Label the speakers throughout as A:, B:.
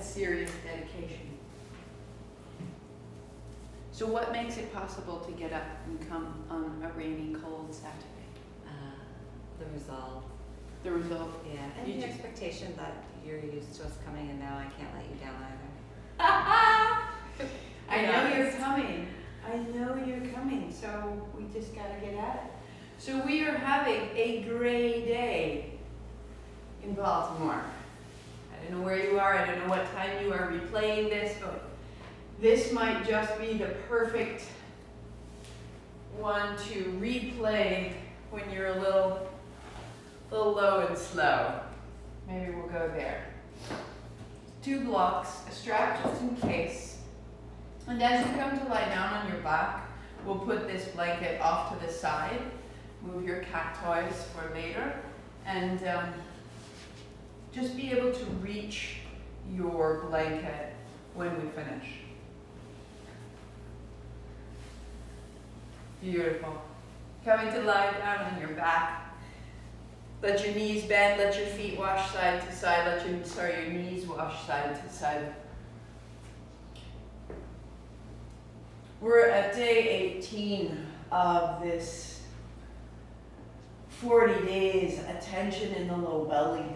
A: That's serious dedication. So what makes it possible to get up and come on a rainy, cold Saturday?
B: The resolve.
A: The result?
B: Yeah, and
A: You
B: the
A: just-
B: expectation that you're used to us coming, and now I can't let you down either.
A: I know you're coming. I know you're coming, so we just gotta get at it. So we are having a gray day in Baltimore. I don't know where you are, I don't know what time you are replaying this, but this might just be the perfect one to replay when you're a little low and slow. Maybe we'll go there. 2 blocks, a strap just in case. And as you come to lie down on your back, we'll put this blanket off to the side. Move your cat toys for later. And just be able to reach your blanket when we finish. Beautiful. Coming to lie down on your back. Let your knees bend, let your feet wash side to side, your knees wash side to side. We're at day 18 of this 40 days attention in the low belly.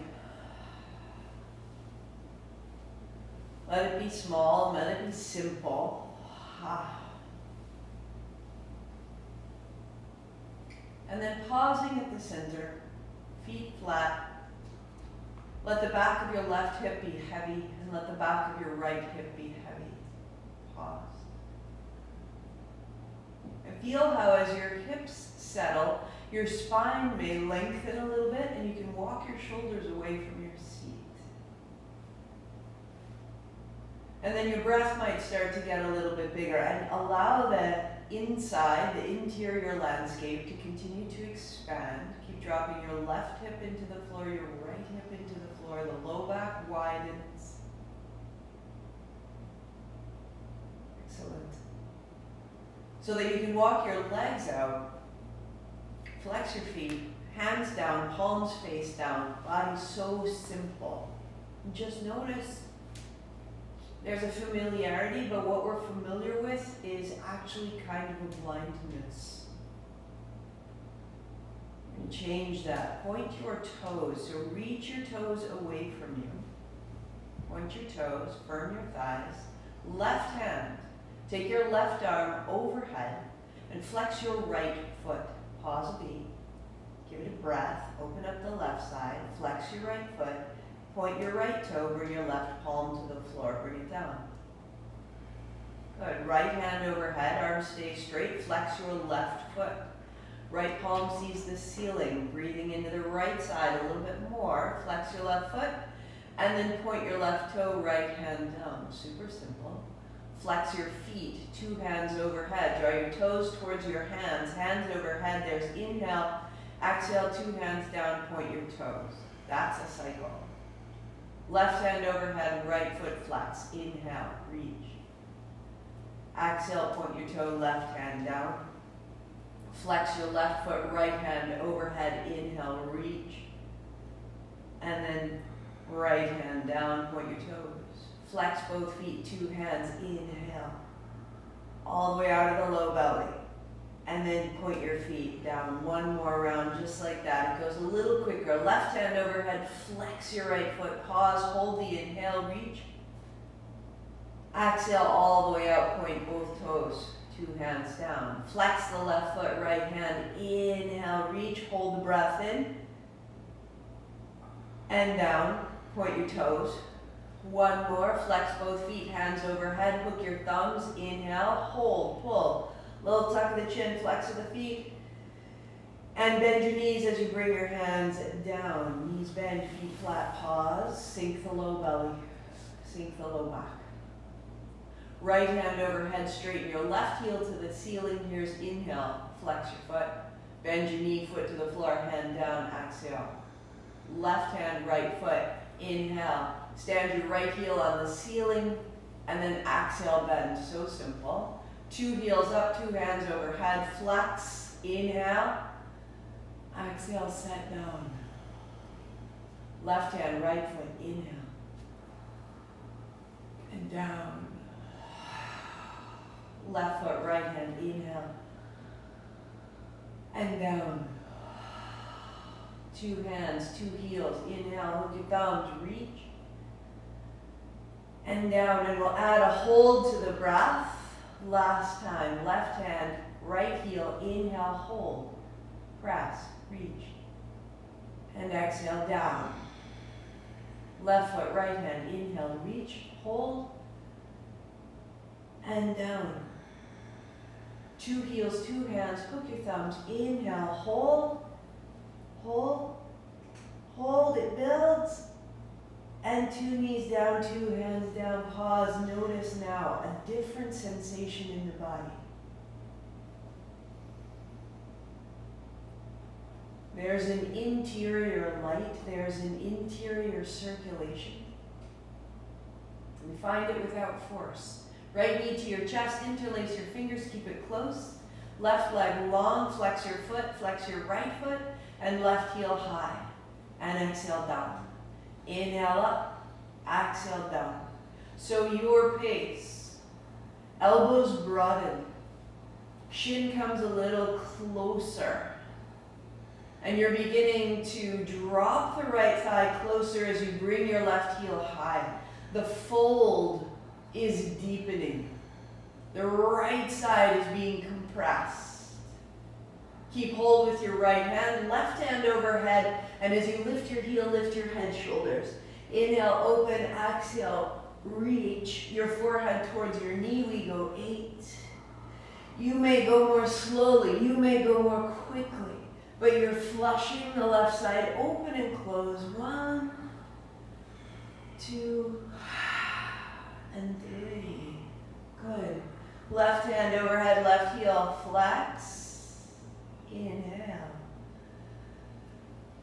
A: Let it be small, let it be simple. And then pausing at the center. Feet flat. Let the back of your left hip be heavy and let the back of your right hip be heavy. Pause. And feel how as your hips settle, your spine may lengthen a little bit and you can walk your shoulders away from your seat. And then your breath might start to get a little bit bigger and allow the inside, the interior landscape to continue to expand. Keep dropping your left hip into the floor, your right hip into the floor, the low back widens. Excellent. So that you can walk your legs out, flex your feet, hands down, palms face down, body so simple. And just notice there's a familiarity, but what we're familiar with is actually kind of a blindness. And change that. Point your toes. So reach your toes away from you. Point your toes, firm your thighs. Left hand. Take your left arm overhead and flex your right foot. Pause a beat. Give it a breath. Open up the left side. Flex your right foot. Point your right toe, bring your left palm to the floor, bring it down. Good, right hand overhead, arms stay straight, flex your left foot. Right palm sees the ceiling, breathing into the right side a little bit more, flex your left foot, and then point your left toe, right hand down. Super simple. Flex your feet, 2 hands overhead, draw your toes towards your hands, hands overhead, there's inhale, exhale, 2 hands down, point your toes. That's a cycle. Left hand overhead, right foot flex. Inhale, reach. Exhale, point your toe, left hand down. Flex your left foot, right hand overhead. Inhale, reach. And then right hand down, point your toes. Flex both feet, 2 hands. Inhale. All the way out of the low belly. And then point your feet down. 1 more round, just like that. It goes a little quicker. Left hand overhead, flex your right foot. Pause, hold the inhale, reach. Exhale all the way out, point both toes. 2 hands down. Flex the left foot, right hand. Inhale, reach, hold the breath in. And down, point your toes. 1 more, flex both feet, hands overhead. Hook your thumbs, inhale, hold, pull. Little tuck of the chin, flex of the feet. And bend your knees as you bring your hands down. Knees bend, feet flat, pause. Sink the low belly, sink the low back. Right hand overhead, straighten your left heel to the ceiling. Here's inhale, flex your foot. Bend your knee, foot to the floor, hand down, exhale. Left hand, right foot, inhale. Stand your right heel on the ceiling, and then exhale, bend. So simple. 2 heels up, 2 hands overhead, flex, inhale, exhale, set down. Left hand, right foot, inhale. and down. Left foot, right hand, inhale. And down. Two hands, two heels, inhale, hook your thumbs, reach. And down, and we'll add a hold to the breath. Last time, left hand, right heel, inhale, hold, press, reach. And exhale, down. Left foot, right hand, inhale, reach, hold, and down. Two heels, two hands, hook your thumbs, inhale, hold, hold, hold, it builds, and two knees down, two hands down, pause, notice now a different sensation in the body. There's an interior light, there's an interior circulation. And find it without force. Right knee to your chest, interlace your fingers, keep it close. Left leg long, flex your foot, flex your right foot, and left heel high. And exhale down. Inhale up, exhale down. So your pace. Elbows broaden. Shin comes a little closer. And you're beginning to drop the right thigh closer as you bring your left heel high. The fold is deepening. The right side is being compressed. Keep hold with your right hand, left hand overhead, and as you lift your heel, lift your head, shoulders. Inhale, open, exhale, reach your forehead towards your knee. We go 8. You may go more slowly, you may go more quickly, but you're flushing the left side open and close. 1, 2, and 3. Good. Left hand overhead, left heel, flex. Inhale.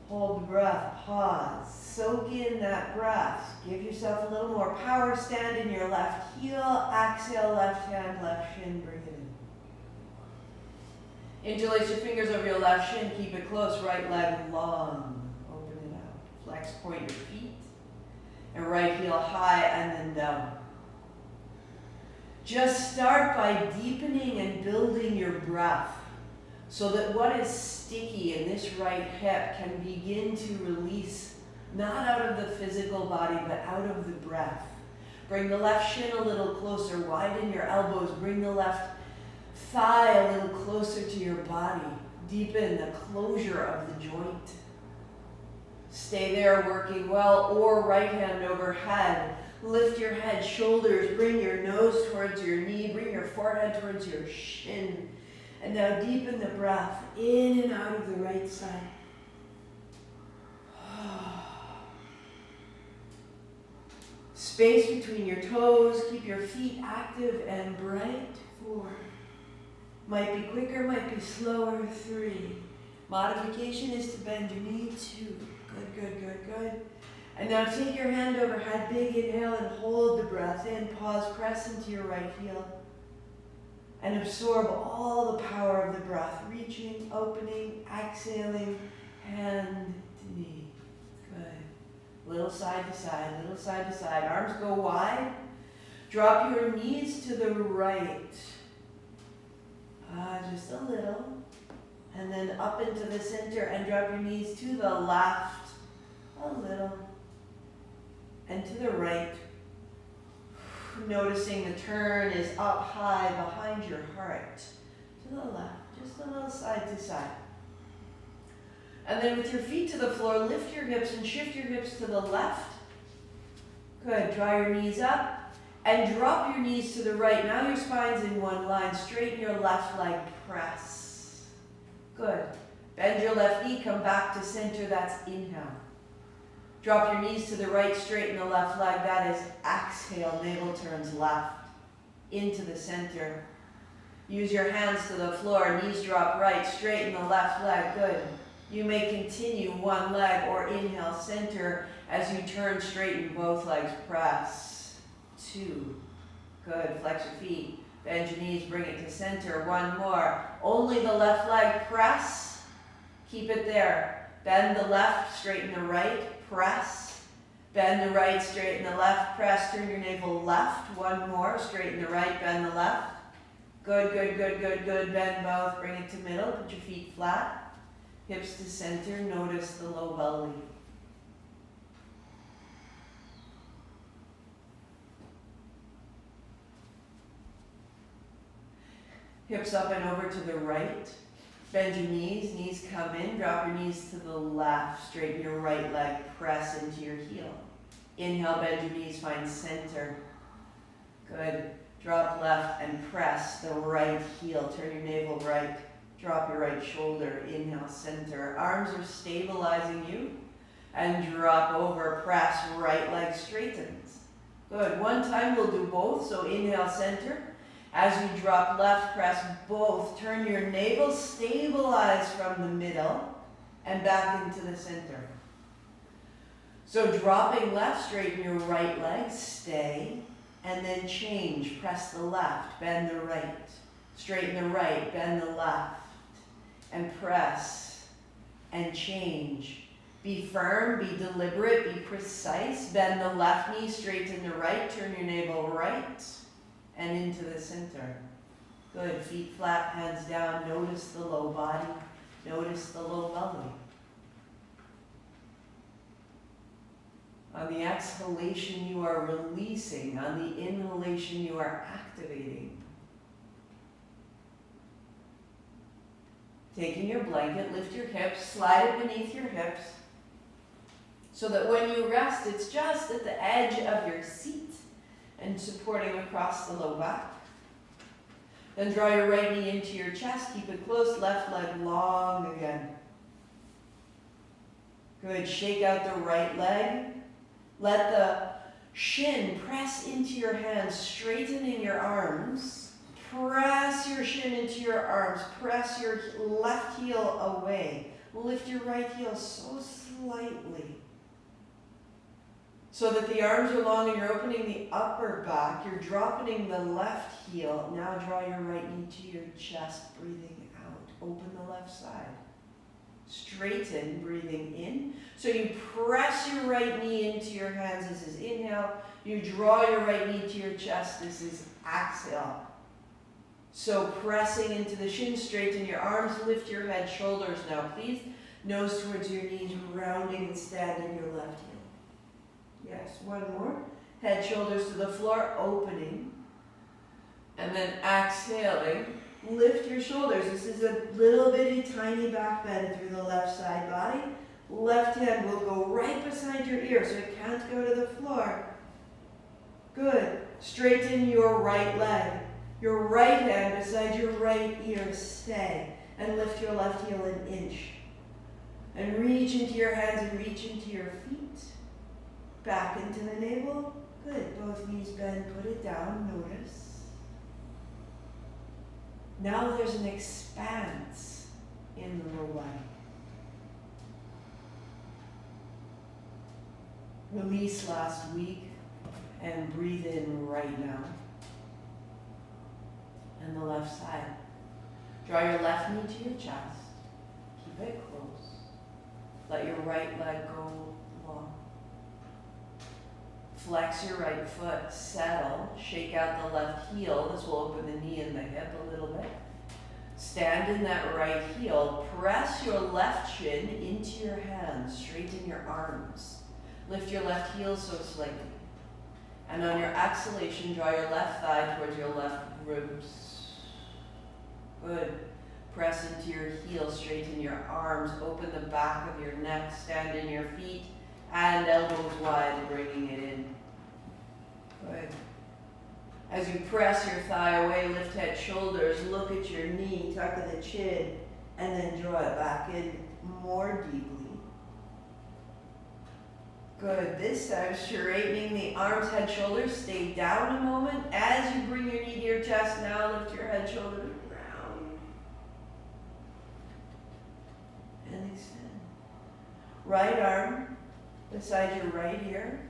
A: Hold the breath, pause. Soak in that breath. Give yourself a little more power. Stand in your left heel. Exhale, left hand, left shin, bring it in. Interlace your fingers over your left shin. Keep it close. Right leg long. Open it out. Flex, point your feet. And right heel high and then down. Just start by deepening and building your breath so that what is sticky in this right hip can begin to release, not out of the physical body, but out of the breath. Bring the left shin a little closer, widen your elbows, bring the left thigh a little closer to your body. Deepen the closure of the joint. Stay there working well, or right hand overhead. Lift your head, shoulders, bring your nose towards your knee, bring your forehead towards your shin. And now deepen the breath in and out of the right side. Space between your toes, keep your feet active and bright. 4. Might be quicker, might be slower. 3. Modification is to bend your knee. 2. Good, good, good, good. And now take your hand overhead, big inhale, and hold the breath in. Pause, press into your right heel. And absorb all the power of the breath. Reaching, opening, exhaling, hand to knee. Good. Little side to side, little side to side. Arms go wide. Drop your knees to the right. Just a little. And then up into the center and drop your knees to the left. A little. And to the right. Noticing the turn is up high behind your heart. To the left. Just a little side to side. And then with your feet to the floor, lift your hips and shift your hips to the left. Good. Draw your knees up. And drop your knees to the right. Now your spine's in one line. Straighten your left leg. Press. Good. Bend your left knee. Come back to center. That's inhale. Drop your knees to the right. Straighten the left leg. That is exhale. Navel turns left. Into the center. Use your hands to the floor. Knees drop right. Straighten the left leg. Good. You may continue one leg or inhale center as you turn, straighten both legs. Press. 2. Good. Flex your feet. Bend your knees. Bring it to center. 1 more. Only the left leg. Press. Keep it there. Bend the left. Straighten the right. Press. Bend the right, straighten the left, press, turn your navel left. One more, straighten the right, bend the left. Good, good, good, good, good. Bend both, bring it to middle, put your feet flat. Hips to center, notice the low belly. Hips up and over to the right. Bend your knees, knees come in, drop your knees to the left, straighten your right leg, press into your heel. Inhale, bend your knees, find center. Good. Drop left and press the right heel, turn your navel right, drop your right shoulder, inhale, center. Arms are stabilizing you, and drop over, press, right leg straightens. Good. One time we'll do both, so inhale, center. As you drop left, press both. Turn your navel, stabilize from the middle, and back into the center. So dropping left, straighten your right leg, stay, and then change. Press the left, bend the right. Straighten the right, bend the left, and press, and change. Be firm, be deliberate, be precise. Bend the left knee, straighten the right, turn your navel right, and into the center. Good. Feet flat, hands down. Notice the low body. Notice the low belly. On the exhalation, you are releasing. On the inhalation, you are activating. Taking your blanket, lift your hips, slide it beneath your hips, so that when you rest, it's just at the edge of your seat and supporting across the low back. Then draw your right knee into your chest, keep it close, left leg long again. Good, shake out the right leg. Let the shin press into your hands, straightening your arms. Press your shin into your arms, press your left heel away. Lift your right heel so slightly, so that the arms are long and you're opening the upper back. You're dropping the left heel. Now draw your right knee to your chest, breathing out. Open the left side. Straighten, breathing in. So you press your right knee into your hands. This is inhale. You draw your right knee to your chest. This is exhale. So pressing into the shin, straighten your arms, lift your head, shoulders now, please. Nose towards your knees, rounding and standing your left heel. Yes, one more. Head, shoulders to the floor, opening. And then exhaling. Lift your shoulders. This is a little bitty tiny back bend through the left side body. Left hand will go right beside your ear so it can't go to the floor. Good. Straighten your right leg. Your right hand beside your right ear, stay. And lift your left heel an inch. And reach into your hands and reach into your feet. Back into the navel. Good. Both knees bend. Put it down. Notice. Now there's an expanse in the low body. Release last week and breathe in right now. And the left side. Draw your left knee to your chest. Keep it close. Let your right leg go long. Flex your right foot, settle, shake out the left heel. This will open the knee and the hip a little bit. Stand in that right heel. Press your left shin into your hands. Straighten your arms. Lift your left heel so slightly. And on your exhalation, draw your left thigh towards your left ribs. Good. Press into your heels, straighten your arms, open the back of your neck, stand in your feet, and elbows wide, bringing it in. Good. As you press your thigh away, lift head, shoulders, look at your knee, tuck the chin, and then draw it back in more deeply. Good. This time, straightening the arms, head, shoulders. Stay down a moment. As you bring your knee to your chest, now lift your head, shoulders round. And extend. Right arm beside your right ear.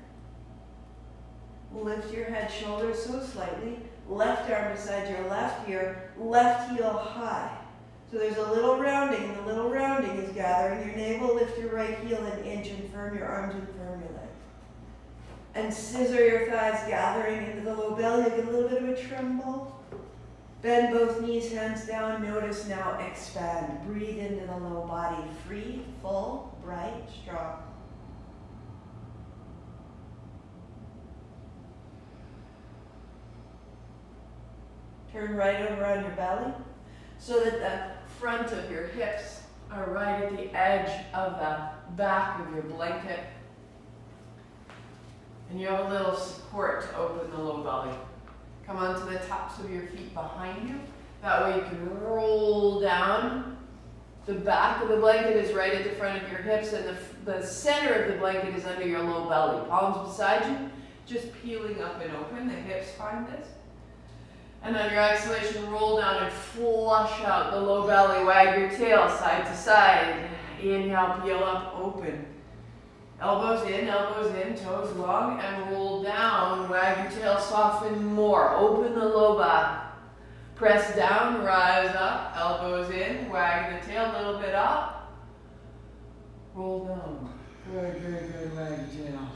A: Lift your head, shoulders so slightly. Left arm beside your left ear. Left heel high. So there's a little rounding, and the little rounding is gathering your navel. Lift your right heel an inch and firm your arms and firm your legs. And scissor your thighs, gathering into the low belly. Get a little bit of a tremble. Bend both knees, hands down. Notice now, expand. Breathe into the low body. Free, full, bright, strong. Turn right over on your belly so that the front of your hips are right at the edge of the back of your blanket. And you have a little support to open the low belly. Come onto the tops of your feet behind you. That way you can roll down. The back of the blanket is right at the front of your hips, and the center of the blanket is under your low belly. Palms beside you, just peeling up and open. The hips find this. And on your exhalation, roll down and flush out the low belly. Wag your tail side to side. Inhale, peel up, open. Elbows in, toes long, and roll down. Wag your tail, soften more. Open the low back. Press down, rise up, elbows in, wag the tail a little bit up. Roll down. Good, good, good, wag your tail.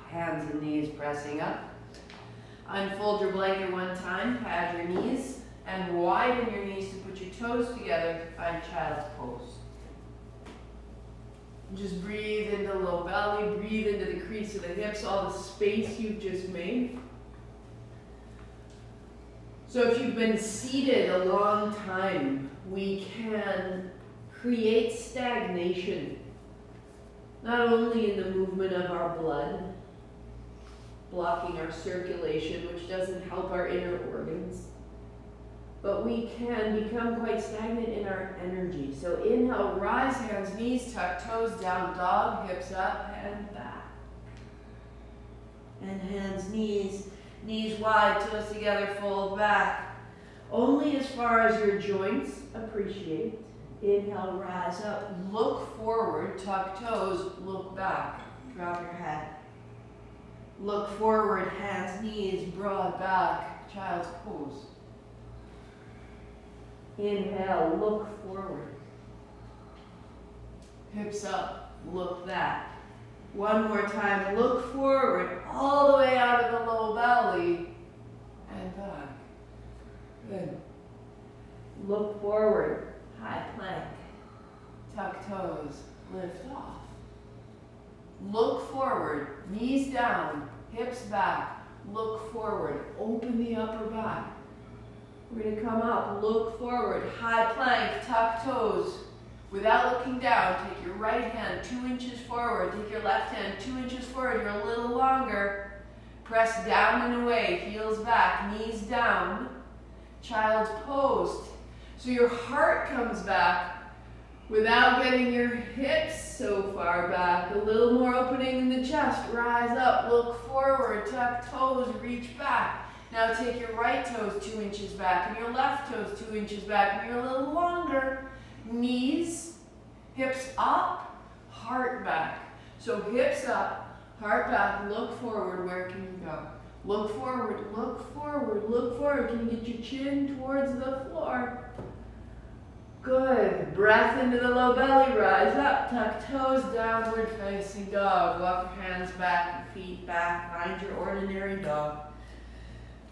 A: Hands and knees pressing up. Unfold your blanket one time, pad your knees, and widen your knees to put your toes together to find child's pose. Just breathe into low belly, breathe into the crease of the hips, all the space you've just made. So if you've been seated a long time, we can create stagnation, not only in the movement of our blood, blocking our circulation, which doesn't help our inner organs, but we can become quite stagnant in our energy. So inhale, rise, hands, knees, tuck, toes down, dog, hips up and back. And hands, knees wide, toes together, fold back. Only as far as your joints appreciate. Inhale, rise up, look forward, tuck toes, look back, drop your head. Look forward, hands, knees, broad back, child's pose. Inhale, look forward. Hips up, look back. One more time, look forward, all the way out of the low belly, and back. Good. Look forward, high plank. Tuck toes, lift off. Look forward, knees down, hips back. Look forward, open the upper back. We're going to come up, look forward, high plank, tuck toes. Without looking down, take your right hand 2 inches forward, take your left hand 2 inches forward, you're a little longer. Press down and away, heels back, knees down, child's pose. So your heart comes back without getting your hips so far back. A little more opening in the chest, rise up, look forward, tuck toes, reach back. Now take your right toes 2 inches back and your left toes 2 inches back, and you're a little longer. Knees, hips up, heart back. So hips up, heart back, look forward. Where can you go? Look forward, look forward, look forward. Can you get your chin towards the floor? Good. Breath into the low belly, rise up, tuck toes, downward facing dog. Walk your hands back, your feet back, find your ordinary dog.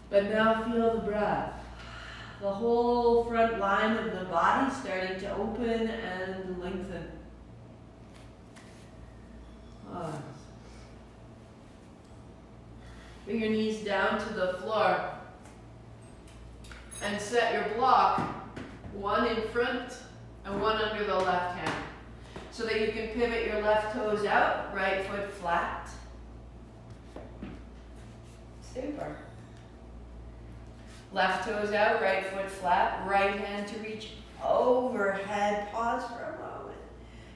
A: But now feel the breath. The whole front line of the body starting to open and lengthen. Pause. Bring your knees down to the floor and set your block, one in front and one under the left hand, so that you can pivot your left toes out, right foot flat. Super. Left toes out, right foot flat, right hand to reach overhead. Pause for a moment.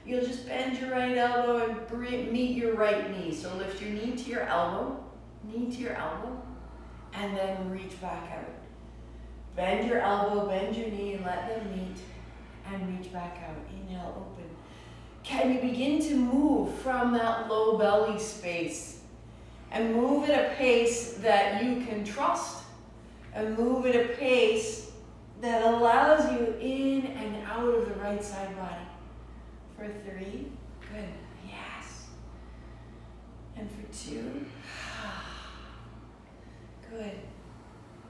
A: You'll just bend your right elbow and meet your right knee. So lift your knee to your elbow, and then reach back out. Bend your elbow, bend your knee, and let them meet, and reach back out. Inhale, open. Can you begin to move from that low belly space and move at a pace that you can trust? And move at a pace that allows you in and out of the right side body. For 3, good, yes. And for 2. Good.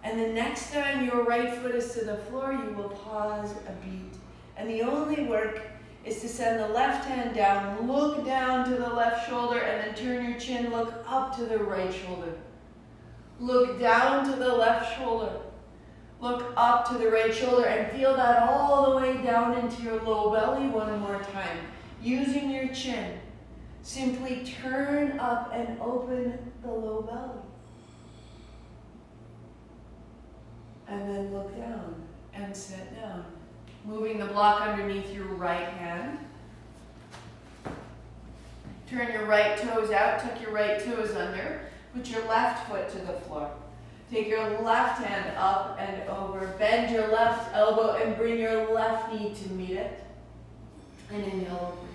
A: And the next time your right foot is to the floor, you will pause a beat. And the only work is to send the left hand down, look down to the left shoulder, and then turn your chin, look up to the right shoulder. Look down to the left shoulder. Look up to the right shoulder and feel that all the way down into your low belly one more time. Using your chin, simply turn up and open the low belly. And then look down and sit down. Moving the block underneath your right hand. Turn your right toes out, tuck your right toes under. Put your left foot to the floor. Take your left hand up and over. Bend your left elbow and bring your left knee to meet it. And inhale over.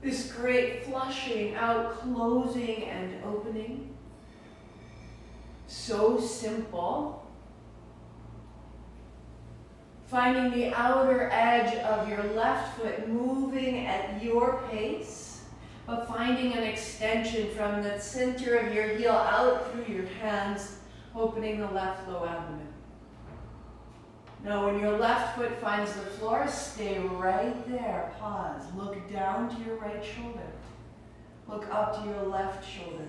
A: This great flushing out, closing and opening. So simple. Finding the outer edge of your left foot moving at your pace, but finding an extension from the center of your heel out through your hands, opening the left low abdomen. Now when your left foot finds the floor, stay right there. Pause. Look down to your right shoulder. Look up to your left shoulder.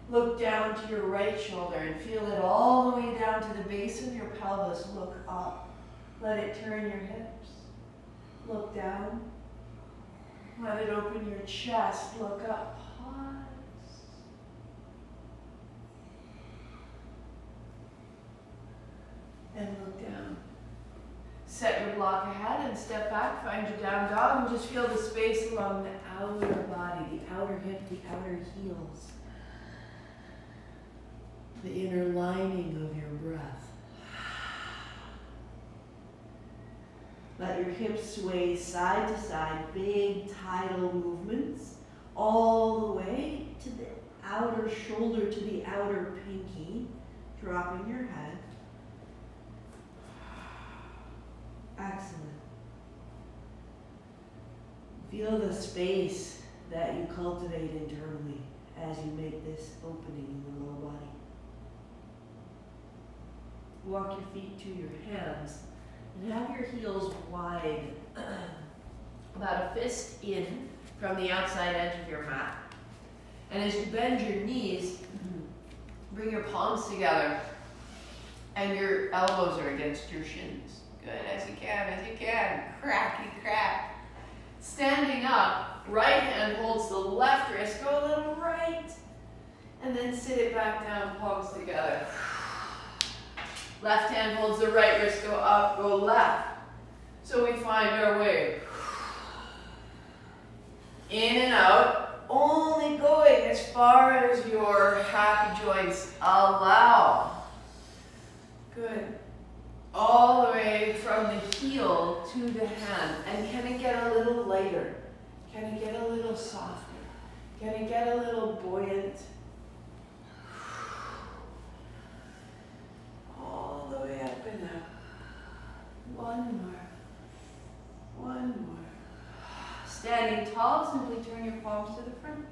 A: Look down to your right shoulder and feel it all the way down to the base of your pelvis. Look up. Let it turn your hips. Look down. Let it open your chest. Look up. Pause. And look down. Set your block ahead and step back. Find your down dog and just feel the space along the outer body, the outer hip, the outer heels. The inner lining of your breath. Let your hips sway side to side, big tidal movements, all the way to the outer shoulder, to the outer pinky, dropping your head. Excellent. Feel the space that you cultivate internally as you make this opening in the lower body. Walk your feet to your hands and have your heels wide, about a fist in from the outside edge of your mat. And as you bend your knees, bring your palms together and your elbows are against your shins. Good, as you can. Cracky crack. Standing up, right hand holds the left wrist, go a little right, and then sit it back down, palms together. Left hand holds the right wrist, go up, go left. So we find our way. In and out, only going as far as your happy joints allow. Good. All the way from the heel to the hand. And can it get a little lighter? Can it get a little softer? Can it get a little buoyant? All the way up and up. One more. Standing tall, simply turn your palms to the front.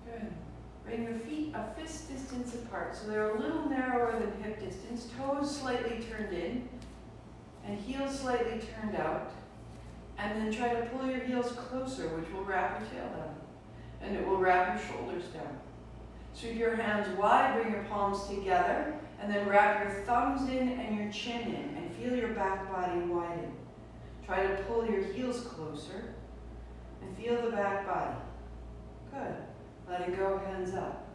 A: Good. Bring your feet a fist distance apart, so they're a little narrower than hip distance. Toes slightly turned in, and heels slightly turned out. And then try to pull your heels closer, which will wrap your tail down. And it will wrap your shoulders down. Sweep your hands wide, bring your palms together, and then wrap your thumbs in and your chin in, and feel your back body widen. Try to pull your heels closer, and feel the back body. Good. Let it go, hands up.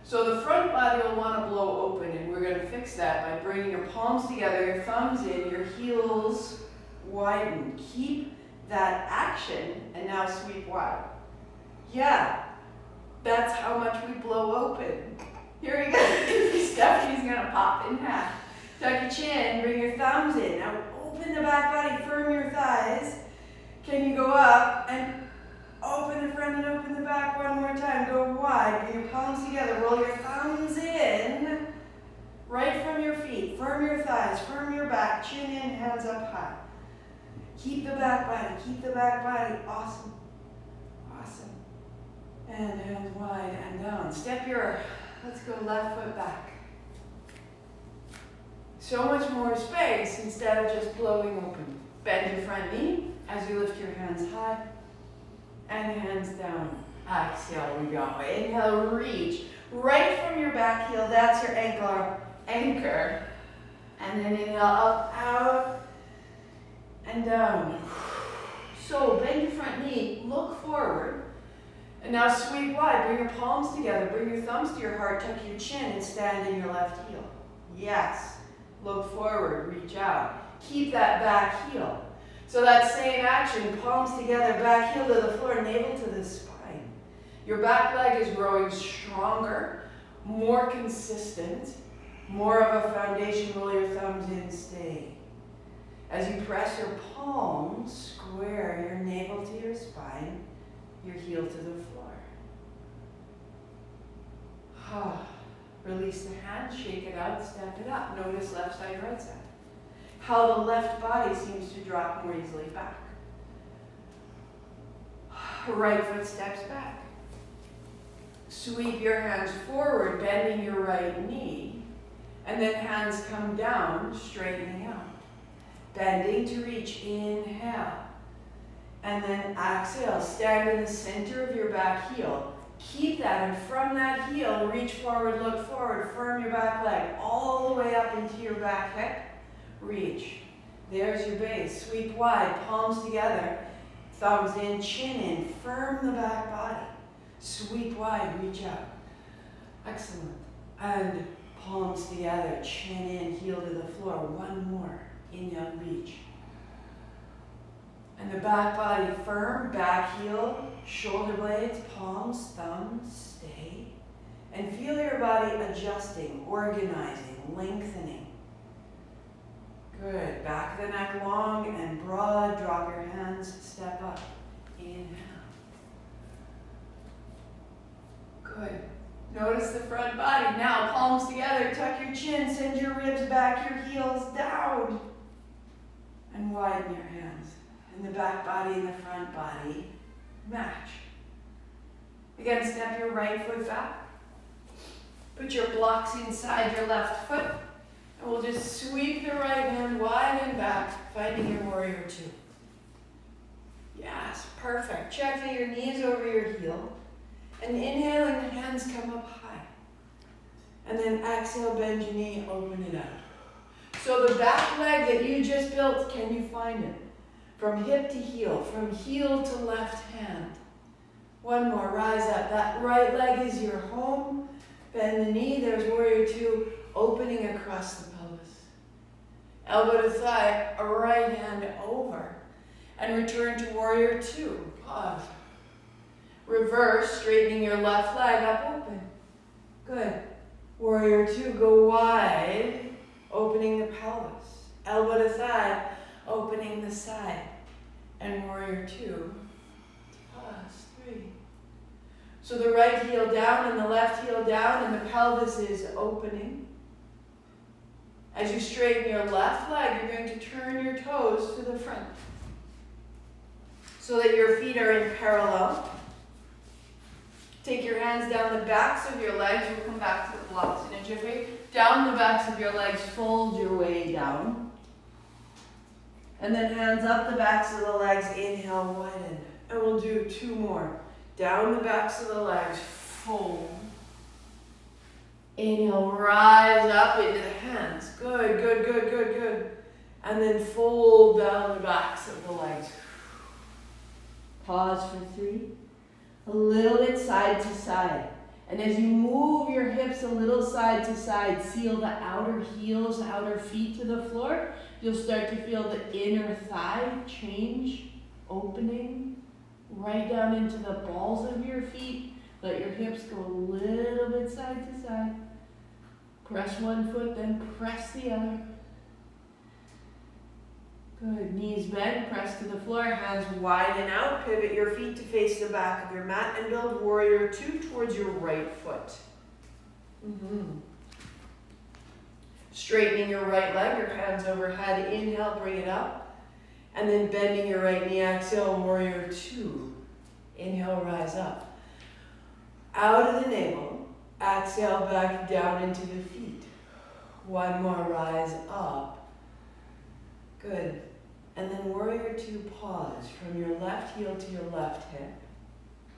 A: So the front body will want to blow open, and we're going to fix that by bringing your palms together, your thumbs in, your heels widen. Keep that action, and now sweep wide. Yeah. That's how much we blow open. Here we go. Stephanie's gonna pop in half. Tuck your chin, bring your thumbs in. Now open the back body, firm your thighs. Can you go up and open the front and open the back one more time? Go wide, bring your palms together, roll your thumbs in. Right from your feet, firm your thighs, firm your back, chin in, hands up high. Keep the back body, awesome.
C: Awesome. And hands wide and down. Let's go left foot back. So much more space instead of just blowing open. Bend your front knee as you lift your hands high and hands down. Exhale, we go. Inhale, reach right from your back heel. That's your anchor. And then inhale, up, out, and down. So bend your front knee, look forward. And now sweep wide. Bring your palms together. Bring your thumbs to your heart. Tuck your chin and stand in your left heel. Yes. Look forward. Reach out. Keep that back heel. So that same action, palms together, back heel to the floor, navel to the spine. Your back leg is growing stronger, more consistent, more of a foundation. Roll your thumbs in, stay. As you press your palms, square your navel to your spine, your heel to the floor. Release the hand, shake it out, step it up. Notice left side, right side. How the left body seems to drop more easily back. Right foot steps back. Sweep your hands forward, bending your right knee. And then hands come down, straightening out. Bending to reach, inhale. And then exhale, stand in the center of your back heel. Keep that, and from that heel, reach forward, look forward, firm your back leg all the way up into your back hip. Reach. There's your base. Sweep wide, palms together, thumbs in, chin in, firm the back body. Sweep wide, reach out. Excellent. And palms together, chin in, heel to the floor. One more. Inhale, reach. And the back body firm, back heel, shoulder blades, palms, thumbs, stay. And feel your body adjusting, organizing, lengthening. Good. Back of the neck long and broad. Drop your hands, step up. Inhale. Good. Notice the front body. Now, palms together, tuck your chin, send your ribs back, your heels down. And widen your hands. And the back body and the front body match. Again, step your right foot back. Put your blocks inside your left foot. And we'll just sweep the right hand wide and back, finding your warrior two. Yes, perfect. Check that your knees over your heel. And inhaling, the hands come up high. And then exhale, bend your knee, open it out. So the back leg that you just built, can you find it? From hip to heel, from heel to left hand. One more, rise up. That right leg is your home. Bend the knee, there's warrior two, opening across the pelvis. Elbow to thigh, a right hand over. And return to warrior two. Pause. Reverse, straightening your left leg up open. Good. Warrior two, go wide, opening the pelvis. Elbow to thigh, opening the side. And warrior two. Pause. Three. So the right heel down and the left heel down, and the pelvis is opening. As you straighten your left leg, you're going to turn your toes to the front so that your feet are in parallel. Take your hands down the backs of your legs. We'll come back to the blocks in a jiffy. Down the backs of your legs, fold your way down. And then hands up the backs of the legs, inhale, widen. And we'll do two more. Down the backs of the legs, fold. Inhale, rise up into the hands. Good, good, good, good, good. And then fold down the backs of the legs. Pause for three. A little bit side to side. And as you move your hips a little side to side, seal the outer heels, outer feet to the floor. You'll start to feel the inner thigh change, opening, right down into the balls of your feet. Let your hips go a little bit side to side. Press one foot, then press the other. Good. Knees bent, press to the floor, hands widen out. Pivot your feet to face the back of your mat and build warrior two towards your right foot. Straightening your right leg, your hands overhead. Inhale, bring it up. And then bending your right knee, exhale, warrior two. Inhale, rise up. Out of the navel. Exhale, back down into the feet. One more, rise up. Good. And then warrior two, pause. From your left heel to your left hip.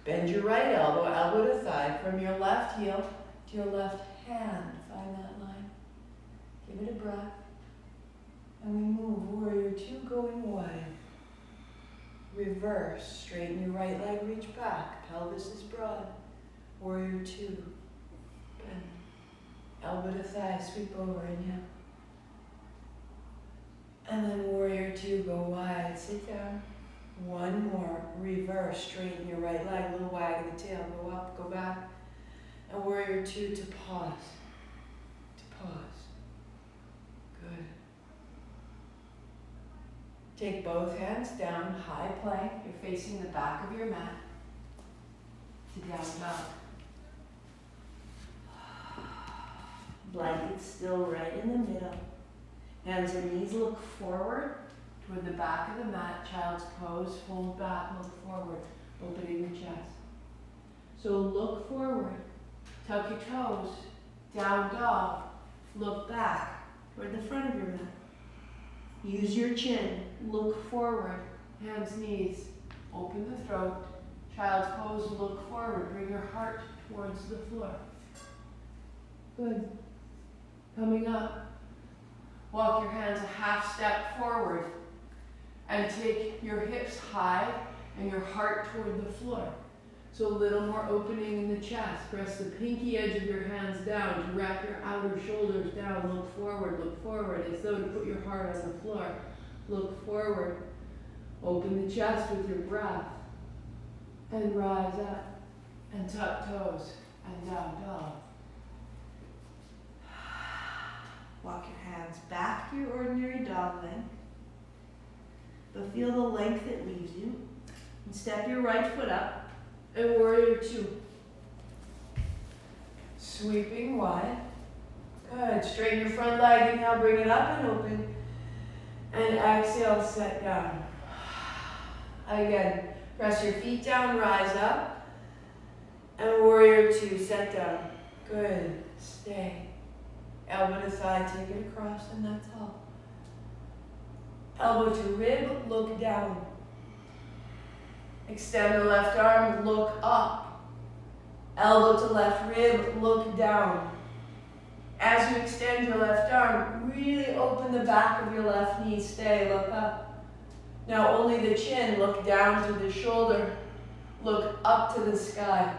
C: Bend your right elbow, elbow to thigh. From your left heel to your left hand. Find that line. Give it a breath. And we move, warrior two, going wide. Reverse, straighten your right leg, reach back. Pelvis is broad. Warrior two. Bend. Elbow to thigh, sweep over, inhale. And then warrior two, go wide, sit down. One more, reverse, straighten your right leg, little wag of the tail, go up, go back. And warrior two to pause. Good. Take both hands down, high plank. You're facing the back of your mat to down dog.
A: Blanket still right in the middle. Hands and knees look forward.
C: Toward the back of the mat, child's pose, fold back, look forward, opening the chest. So look forward, tuck your toes, down dog, look back toward the front of your mat. Use your chin, look forward, hands, knees, open the throat, child's pose, look forward, bring your heart towards the floor. Good. Coming up, walk your hands a half step forward and take your hips high and your heart toward the floor. So a little more opening in the chest. Press the pinky edge of your hands down to wrap your outer shoulders down. Look forward, as though to put your heart on the floor. Look forward. Open the chest with your breath. And rise up. And tuck toes. And down dog.
A: Walk your hands back to your ordinary dog length. But feel the length it leaves you. And step your right foot up.
C: And warrior two. Sweeping wide. Good. Straighten your front leg. Inhale, bring it up and open. And exhale, set down. Again, press your feet down, rise up. And warrior two, set down. Good. Stay. Elbow to thigh, take it across, and that's all. Elbow to rib, look down. Extend the left arm, look up. Elbow to left rib, look down. As you extend your left arm, really open the back of your left knee, stay, look up. Now only the chin, look down to the shoulder, look up to the sky.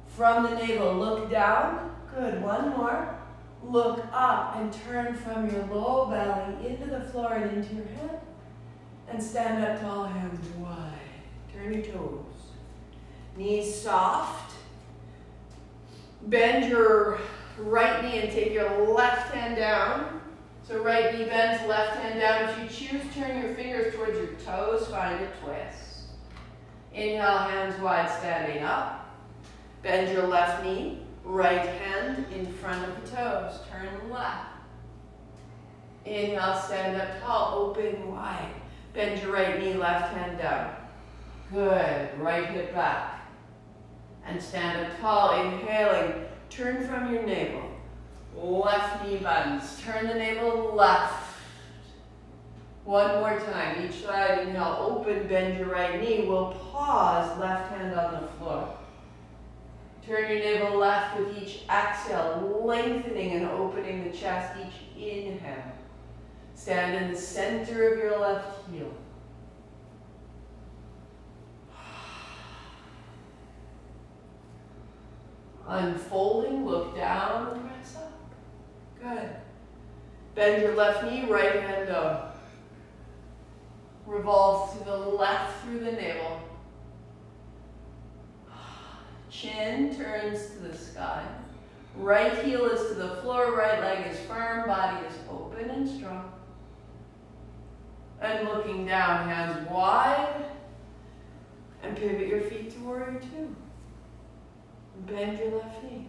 C: From the navel, look down, good, one more. Look up and turn from your low belly into the floor and into your head. And stand up tall, hands wide. Turn your toes. Knees soft. Bend your right knee and take your left hand down. So right knee bends, left hand down. If you choose, turn your fingers towards your toes, find a twist. Inhale, hands wide, standing up. Bend your left knee. Right hand in front of the toes. Turn left. Inhale, stand up tall, open wide. Bend your right knee, left hand down. Good. Right hip back. And stand up tall, inhaling. Turn from your navel. Left knee bends. Turn the navel left. One more time. Each side, inhale, open, bend your right knee. We'll pause, left hand on the floor. Turn your navel left with each exhale, lengthening and opening the chest each inhale. Stand in the center of your left heel. Unfolding, look down, press up. Good. Bend your left knee, right hand up. Revolve to the left through the navel. Chin turns to the sky. Right heel is to the floor, right leg is firm, body is open and strong. And looking down, hands wide. And pivot your feet to warrior two. Bend your left knee.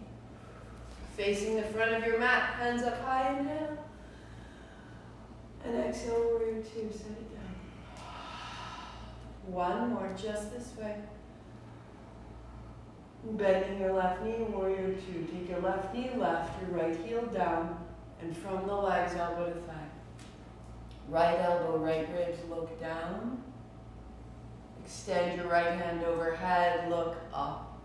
C: Facing the front of your mat, hands up high, inhale. And exhale, warrior two, set it down. One more, just this way. Bending your left knee, warrior two. Take your left knee left, your right heel down, and from the legs, elbow to thigh. Right elbow, right ribs, look down. Extend your right hand overhead, look up.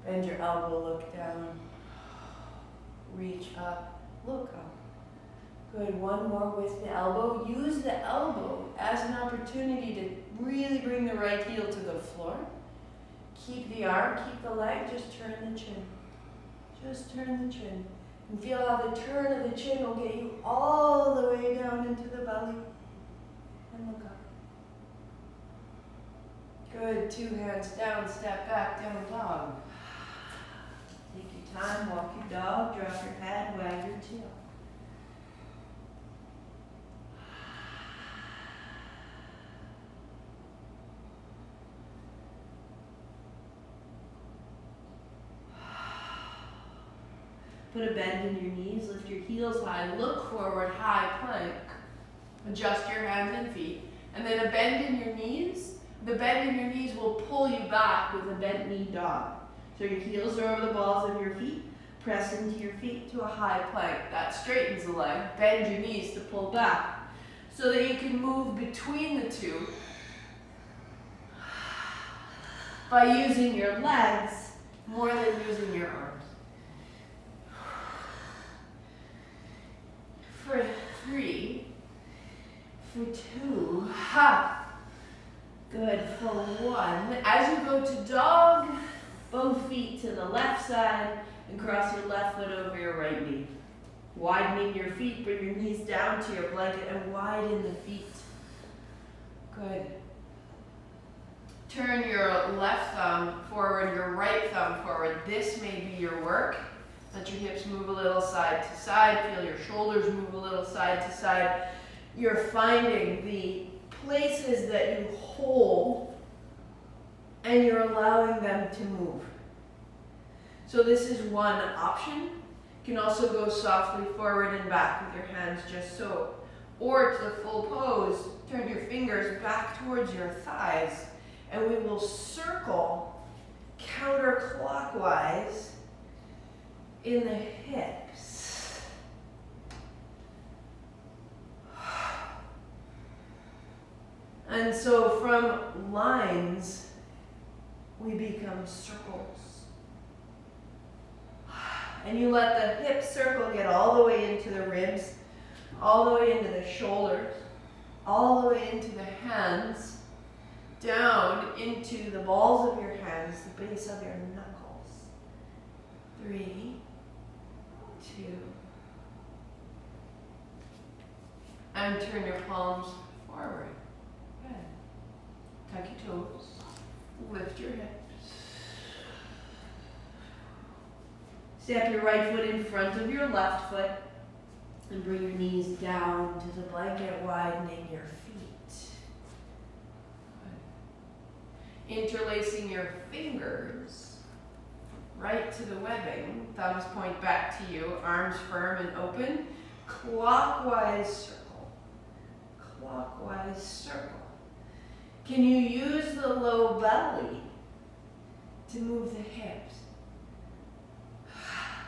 C: Bend your elbow, look down. Reach up, look up. Good, one more with the elbow. Use the elbow as an opportunity to really bring the right heel to the floor. Keep the arm, keep the leg, just turn the chin. Just turn the chin. And feel how the turn of the chin will get you all the way down into the belly. And look up. Good, two hands down, step back, down dog.
A: Take your time, walk your dog, drop your head, wag your tail. Put a bend in your knees, lift your heels high, look forward, high plank.
C: Adjust your hands and feet. And then a bend in your knees. The bend in your knees will pull you back with a bent knee dog.
A: So your heels are over the balls of your feet. Press into your feet to a high plank. That straightens the leg. Bend your knees to pull back so that you can move between the two by using your legs more than using your arms. For 3, for 2, ha. Good, for 1. As you go to dog, both feet to the left side and cross your left foot over your right knee. Widening your feet, bring your knees down to your blanket and widen the feet. Good. Turn your left thumb forward, your right thumb forward. This may be your work. Let your hips move a little side to side. Feel your shoulders move a little side to side. You're finding the places that you hold and you're allowing them to move. So this is one option. You can also go softly forward and back with your hands just so. Or to the full pose, turn your fingers back towards your thighs and we will circle counterclockwise in the hips. And so from lines, we become circles. And you let the hip circle get all the way into the ribs, all the way into the shoulders, all the way into the hands, down into the balls of your hands, the base of your knuckles. 3, 2, and turn your palms forward. Good. Tuck your toes, lift your hips. Step your right foot in front of your left foot and bring your knees down to the blanket, widening your feet. Good. Interlacing your fingers right to the webbing, thumbs point back to you, arms firm and open, clockwise circle, clockwise circle. Can you use the low belly to move the hips?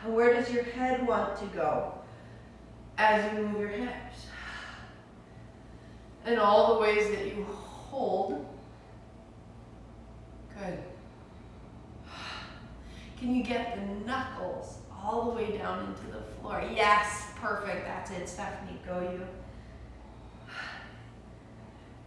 A: And where does your head want to go as you move your hips? And all the ways that you hold. Good. Can you get the knuckles all the way down into the floor? Yes, perfect. That's it, Stephanie. Go you.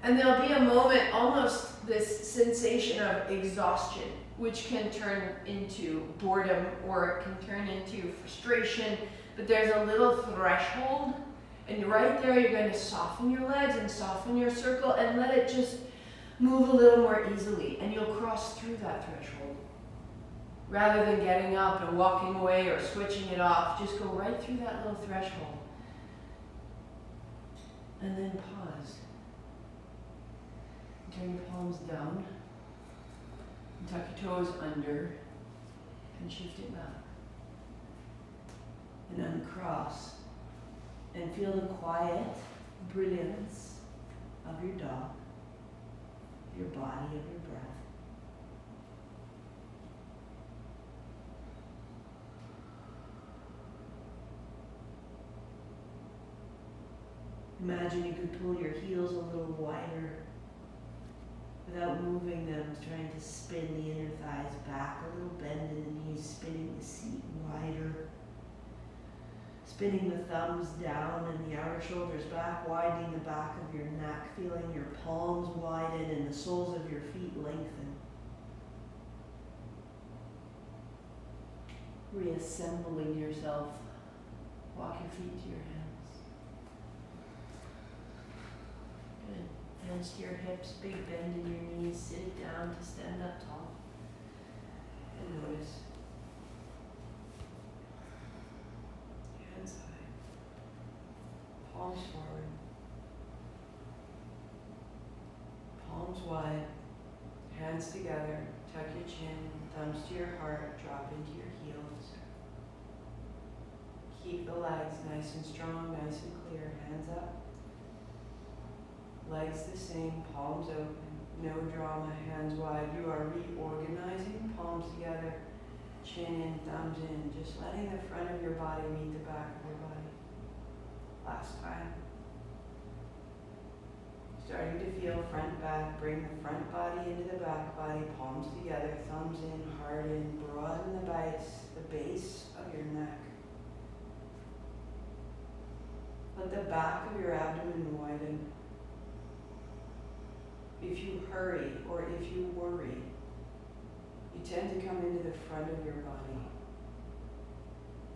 A: And there'll be a moment, almost this sensation of exhaustion, which can turn into boredom or it can turn into frustration. But there's a little threshold. And right there, you're going to soften your legs and soften your circle and let it just move a little more easily. And you'll cross through that threshold. Rather than getting up and walking away or switching it off, just go right through that little threshold. And then pause. Turn your palms down. And tuck your toes under. And shift it back. And uncross. And feel the quiet brilliance of your dog, your body, of your breath. Imagine you could pull your heels a little wider without moving them, trying to spin the inner thighs back, a little bend in the knees, spinning the seat wider, spinning the thumbs down and the outer shoulders back, widening the back of your neck, feeling your palms widen and the soles of your feet lengthen. Reassembling yourself. Walk your feet to your hands. Good. Hands to your hips, big bend in your knees. Sit it down to stand up tall. And notice. Hands high. Palms forward. Palms wide. Hands together. Tuck your chin. Thumbs to your heart. Drop into your heels. Keep the legs nice and strong, nice and clear. Hands up. Legs the same, palms open. No drama, hands wide. You are reorganizing, palms together. Chin in, thumbs in. Just letting the front of your body meet the back of your body. Last time. Starting to feel front, back. Bring the front body into the back body. Palms together, thumbs in, heart in. Broaden the base of your neck. Let the back of your abdomen widen. If you hurry or if you worry, you tend to come into the front of your body.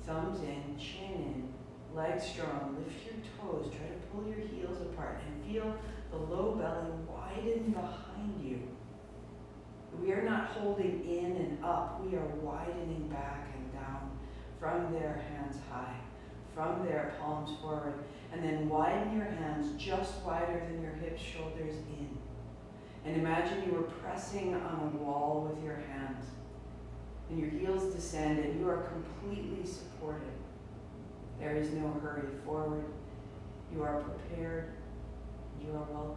A: Thumbs in, chin in, legs strong. Lift your toes. Try to pull your heels apart and feel the low belly widen behind you. We are not holding in and up. We are widening back and down. From there, hands high. From there, palms forward. And then widen your hands just wider than your hips, shoulders in. And imagine you were pressing on a wall with your hands. And your heels descend and you are completely supported. There is no hurry forward. You are prepared. You are welcome.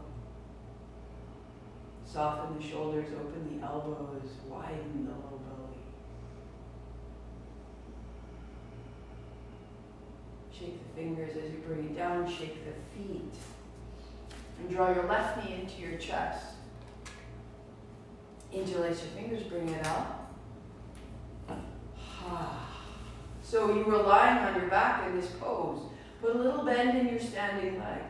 A: Soften the shoulders, open the elbows, widen the low belly. Shake the fingers as you bring it down, shake the feet. And draw your left knee into your chest. Interlace your fingers, bring it up. So you are lying on your back in this pose. Put a little bend in your standing leg.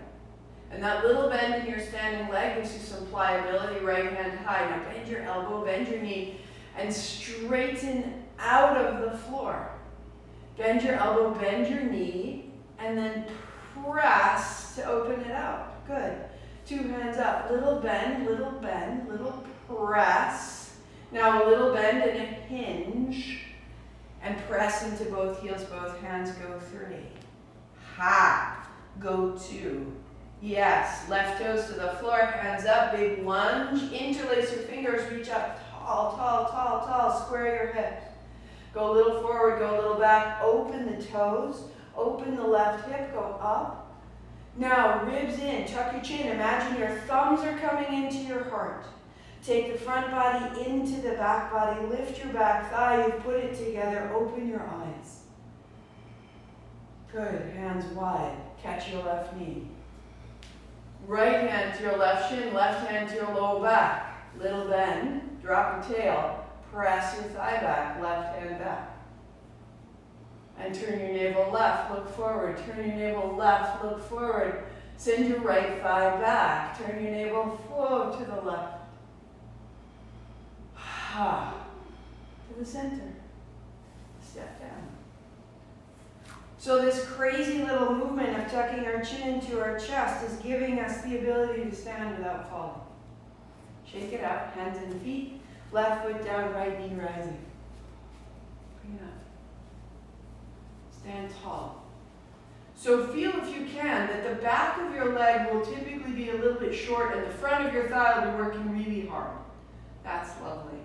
A: And that little bend in your standing leg gives you some pliability, right hand high. Now bend your elbow, bend your knee, and straighten out of the floor. Bend your elbow, bend your knee, and then press to open it out. Good. 2 hands up. Little bend, little press. Now a little bend and a hinge. And press into both heels, both hands. Go 3. Ha. Go 2. Yes. Left toes to the floor, hands up, big lunge. Interlace your fingers, reach up tall, tall, tall, tall. Square your hips. Go a little forward, go a little back. Open the toes. Open the left hip, go up. Now, ribs in, tuck your chin. Imagine your thumbs are coming into your heart. Take the front body into the back body. Lift your back thigh. You've put it together. Open your eyes. Good. Hands wide. Catch your left knee. Right hand to your left shin. Left hand to your low back. Little bend. Drop your tail. Press your thigh back. Left hand back. And turn your navel left, look forward. Turn your navel left, look forward. Send your right thigh back. Turn your navel flow to the left. To the center. Step down. So this crazy little movement of tucking our chin into our chest is giving us the ability to stand without falling. Shake it up, hands and feet. Left foot down, right knee rising. Bring it up. Stand tall. So feel, if you can, that the back of your leg will typically be a little bit short and the front of your thigh will be working really hard. That's lovely.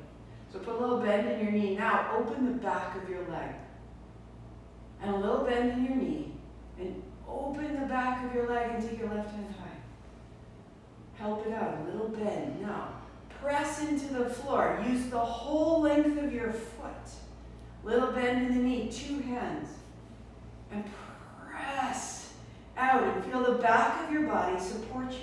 A: So put a little bend in your knee. Now open the back of your leg. And a little bend in your knee. And open the back of your leg and take your left hand high. Help it out, a little bend. Now press into the floor. Use the whole length of your foot. Little bend in the knee, 2 hands. And press out and
C: feel the back of your body support you.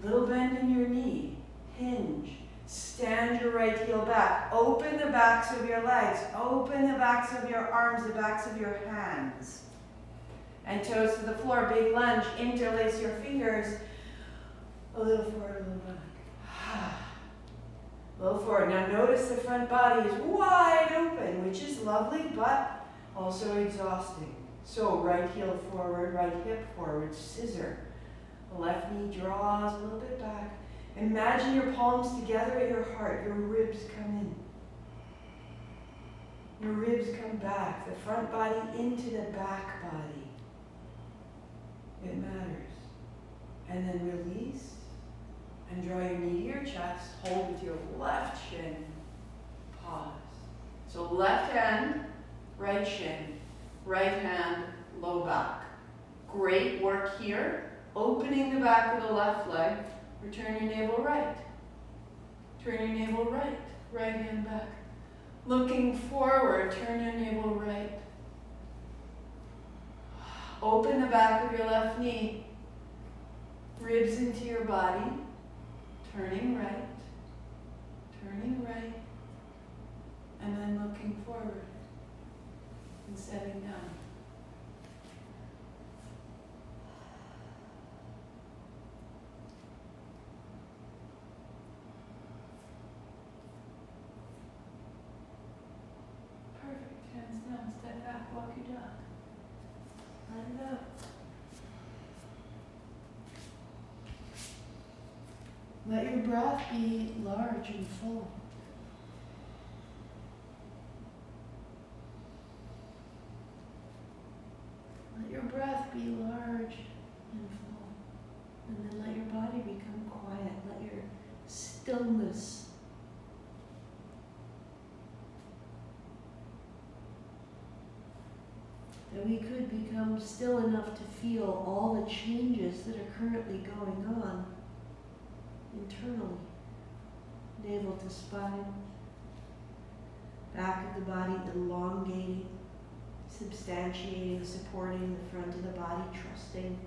C: Little bend in your knee, hinge. Stand your right heel back. Open the backs of your legs. Open the backs of your arms, the backs of your hands. And toes to the floor. Big lunge. Interlace your fingers. A little forward, a little back. A little forward. Now notice the front body is wide open, which is lovely, but also exhausting. So right heel forward, right hip forward, scissor. The left knee draws a little bit back. Imagine your palms together at your heart. Your ribs come in. Your ribs come back. The front body into the back body. It matters. And then release. And draw your knee to your chest. Hold with your left shin. Pause. So left hand, right shin. Right hand, low back. Great work here. Opening the back of the left leg. Return your navel right. Turn your navel right. Right hand back. Looking forward, turn your navel right. Open the back of your left knee. Ribs into your body. Turning right. Turning right. And then looking forward. And setting down. Hands down, step back, walk your dog. Let it out. Let your breath be large and full. Let your breath be large and full. And then let your body become quiet. Let your stillness that we could become still enough to feel all the changes that are currently going on internally. Navel to spine, back of the body elongating, substantiating, supporting the front of the body, trusting.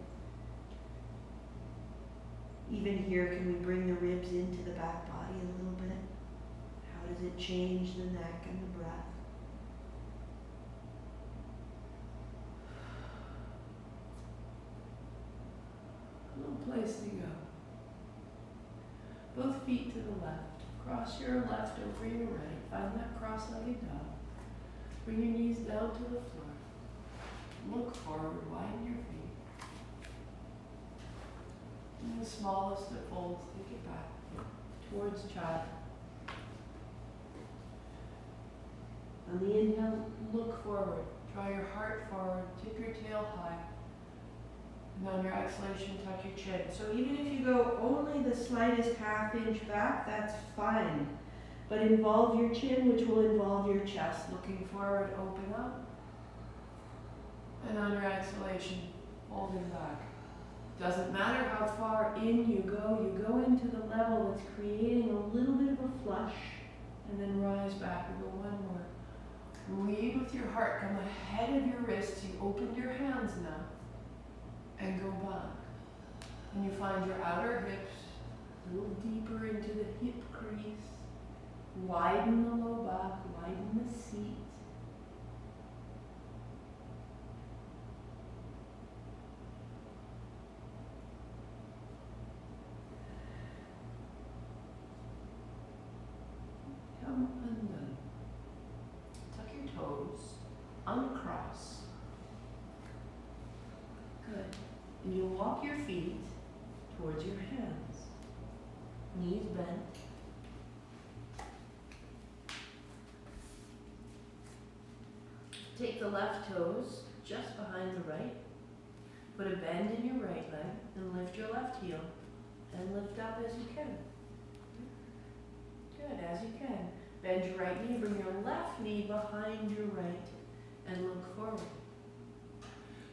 C: Even here, can we bring the ribs into the back body a little bit? How does it change the neck and the breath? Place to go. Both feet to the left. Cross your left over your right. Find that cross-legged dog. Bring your knees down to the floor. Look forward. Widen your feet. And the smallest of folds, take it back towards child. On the inhale, look forward. Draw your heart forward. Tip your tail high. And on your exhalation, tuck your chin. So even if you go only the slightest half inch back, that's fine. But involve your chin, which will involve your chest. Looking forward, open up. And on your exhalation, holding back. Doesn't matter how far in you go into the level that's creating a little bit of a flush, and then rise back and go one more. Lead with your heart, come ahead of your wrists. You opened your hands now. And go back. And you find your outer hips a little deeper into the hip crease. Widen the low back, widen the seat. Come undone. Tuck your toes, uncross. Good. And you'll walk your feet towards your hands. Knees bent. Take the left toes just behind the right. Put a bend in your right leg and lift your left heel. And lift up as you can. Good, as you can. Bend your right knee, bring your left knee behind your right and look forward.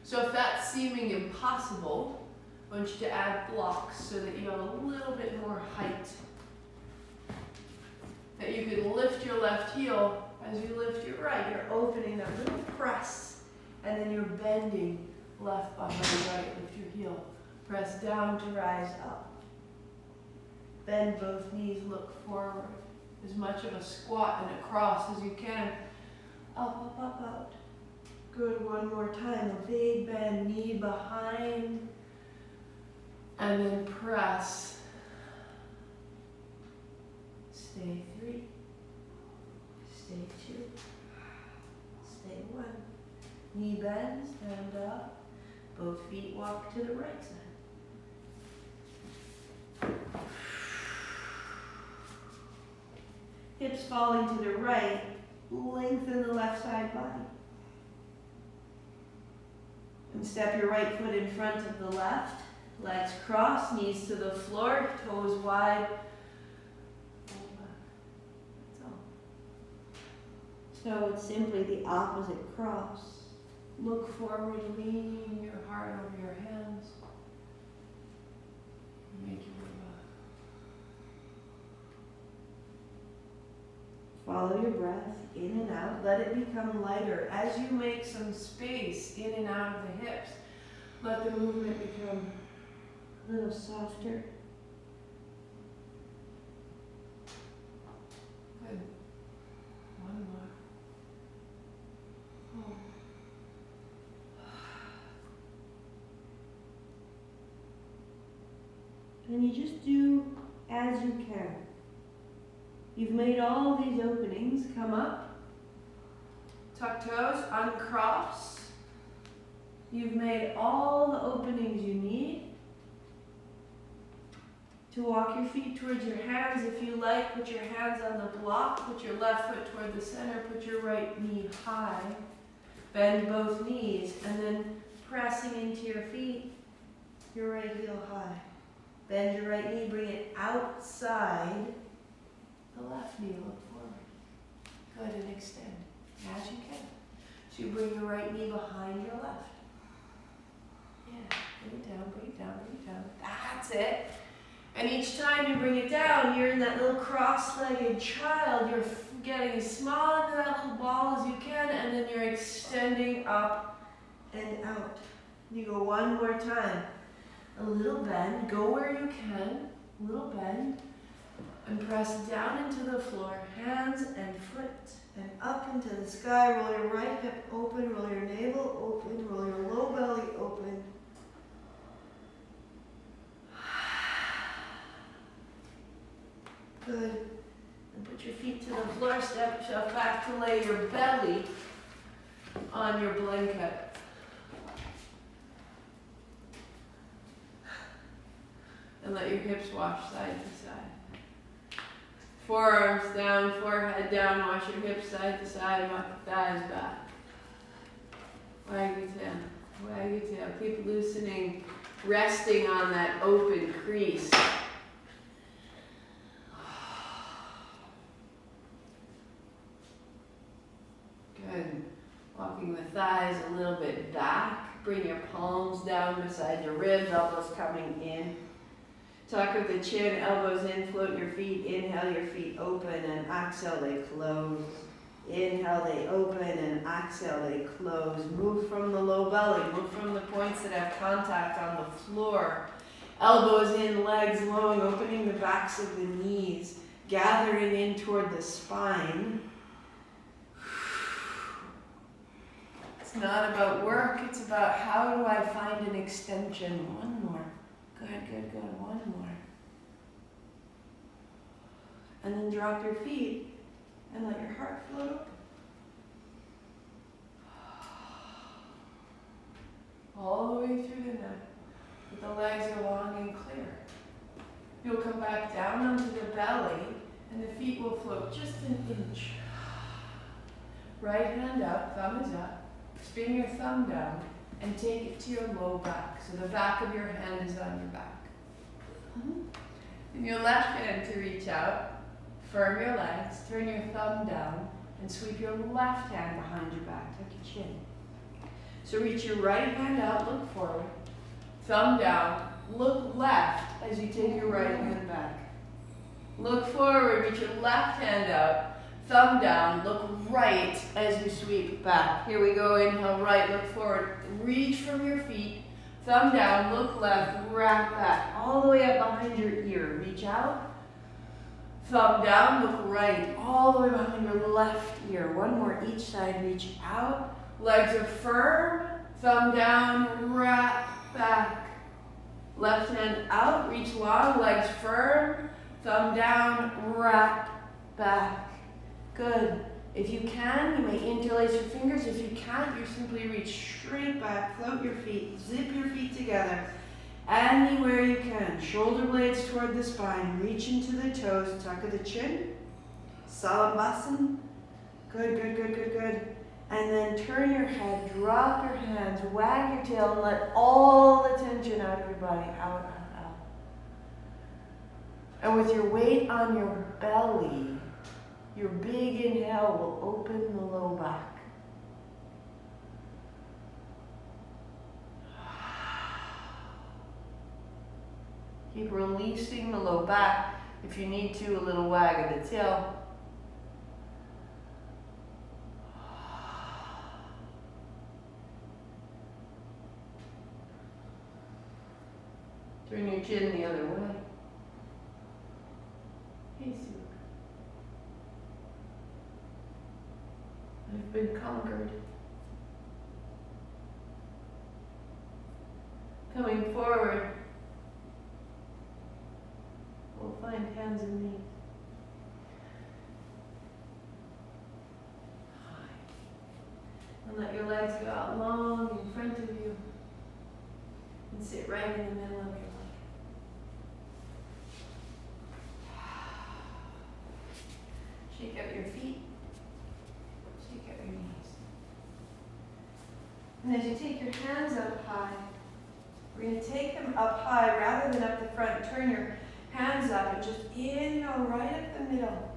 C: So if that's seeming impossible, I want you to add blocks so that you have a little bit more height. That you could lift your left heel as you lift your right. You're opening that little press, and then you're bending left behind right, lift your heel. Press down to rise up. Bend both knees, look forward. As much of a squat and a cross as you can. Up, up, up, out. Good, one more time. A big bend, knee behind. And then press. Stay 3. Stay 2. Stay 1. Knee bend, stand up. Both feet walk to the right side. Hips falling to the right, lengthen the left side body. And step your right foot in front of the left. Legs cross, knees to the floor, toes wide. That's all. So it's simply the opposite cross. Look forward, lean your heart over your hands. Make your way back. Follow your breath in and out. Let it become lighter. As you make some space in and out of the hips, let the movement become a little softer. Good. One more. Hold. And you just do as you can. You've made all these openings. Come up. Tuck toes, uncross. You've made all the openings you need. To walk your feet towards your hands if you like. Put your hands on the block. Put your left foot toward the center. Put your right knee high. Bend both knees. And then pressing into your feet, your right heel high. Bend your right knee. Bring it outside the left knee. Look forward. Good, and extend as you can. So you bring your right knee behind your left. Yeah, bring it down, bring it down, bring it down. That's it. And each time you bring it down, you're in that little cross-legged child. You're getting as small into that little ball as you can, and then you're extending up and out. You go one more time. A little bend. Go where you can. A little bend. And press down into the floor. Hands and foot. And up into the sky. Roll your right hip open. Roll your navel open. Roll your low belly open. Good. And put your feet to the floor. Step yourself back to lay your belly on your blanket. And let your hips wash side to side. Forearms down, forehead down, wash your hips side to side, walk your thighs back. Wag your tail, wag your tail. Keep loosening, resting on that open crease. Good. Walking the thighs a little bit back. Bring your palms down beside your ribs, elbows coming in. Tuck of the chin, elbows in, float your feet. Inhale, your feet open, and exhale, they close. Inhale, they open, and exhale, they close. Move from the low belly, move from the points that have contact on the floor. Elbows in, legs long, opening the backs of the knees, gathering in toward the spine. It's not about work, it's about how do I find an extension. One more. Good, good, good. One more. And then drop your feet and let your heart float open. All the way through the neck. But the legs are long and clear. You'll come back down onto the belly and the feet will float just an inch. Right hand up, thumb is up. Spin your thumb down and take it to your low back. So the back of your hand is on your back. And your left hand to reach out. Firm your legs, turn your thumb down, and sweep your left hand behind your back. Tuck your chin. So reach your right hand out, look forward. Thumb down, look left as you take your right hand back. Look forward, reach your left hand out. Thumb down, look right as you sweep back. Here we go, inhale right, look forward. Reach from your feet. Thumb down, look left, wrap back. All the way up behind your ear. Reach out. Thumb down, look right. All the way behind your left ear. One more each side, reach out. Legs are firm. Thumb down, wrap back. Left hand out, reach long, legs firm. Thumb down, wrap back. Good. If you can, you may interlace your fingers. If you can't, you simply reach straight back, float your feet, zip your feet together. Anywhere you can. Shoulder blades toward the spine, reach into the toes, tuck of the chin. Salabhasana. Good, good, good, good, good. And then turn your head, drop your hands, wag your tail, and let all the tension out of your body. Out, out, out. And with your weight on your belly, your big inhale will open the low back. Keep releasing the low back. If you need to, a little wag of the tail. Turn your chin the other way. Hey, Sue. I've been conquered. Coming forward, we'll find hands and knees. And let your legs go out long in front of you and sit right in the middle of your leg. Shake out your feet. Shake out your knees. And as you take your hands up high, we're going to take them up high rather than up the front. Turn your hands up and just inhale right up the middle.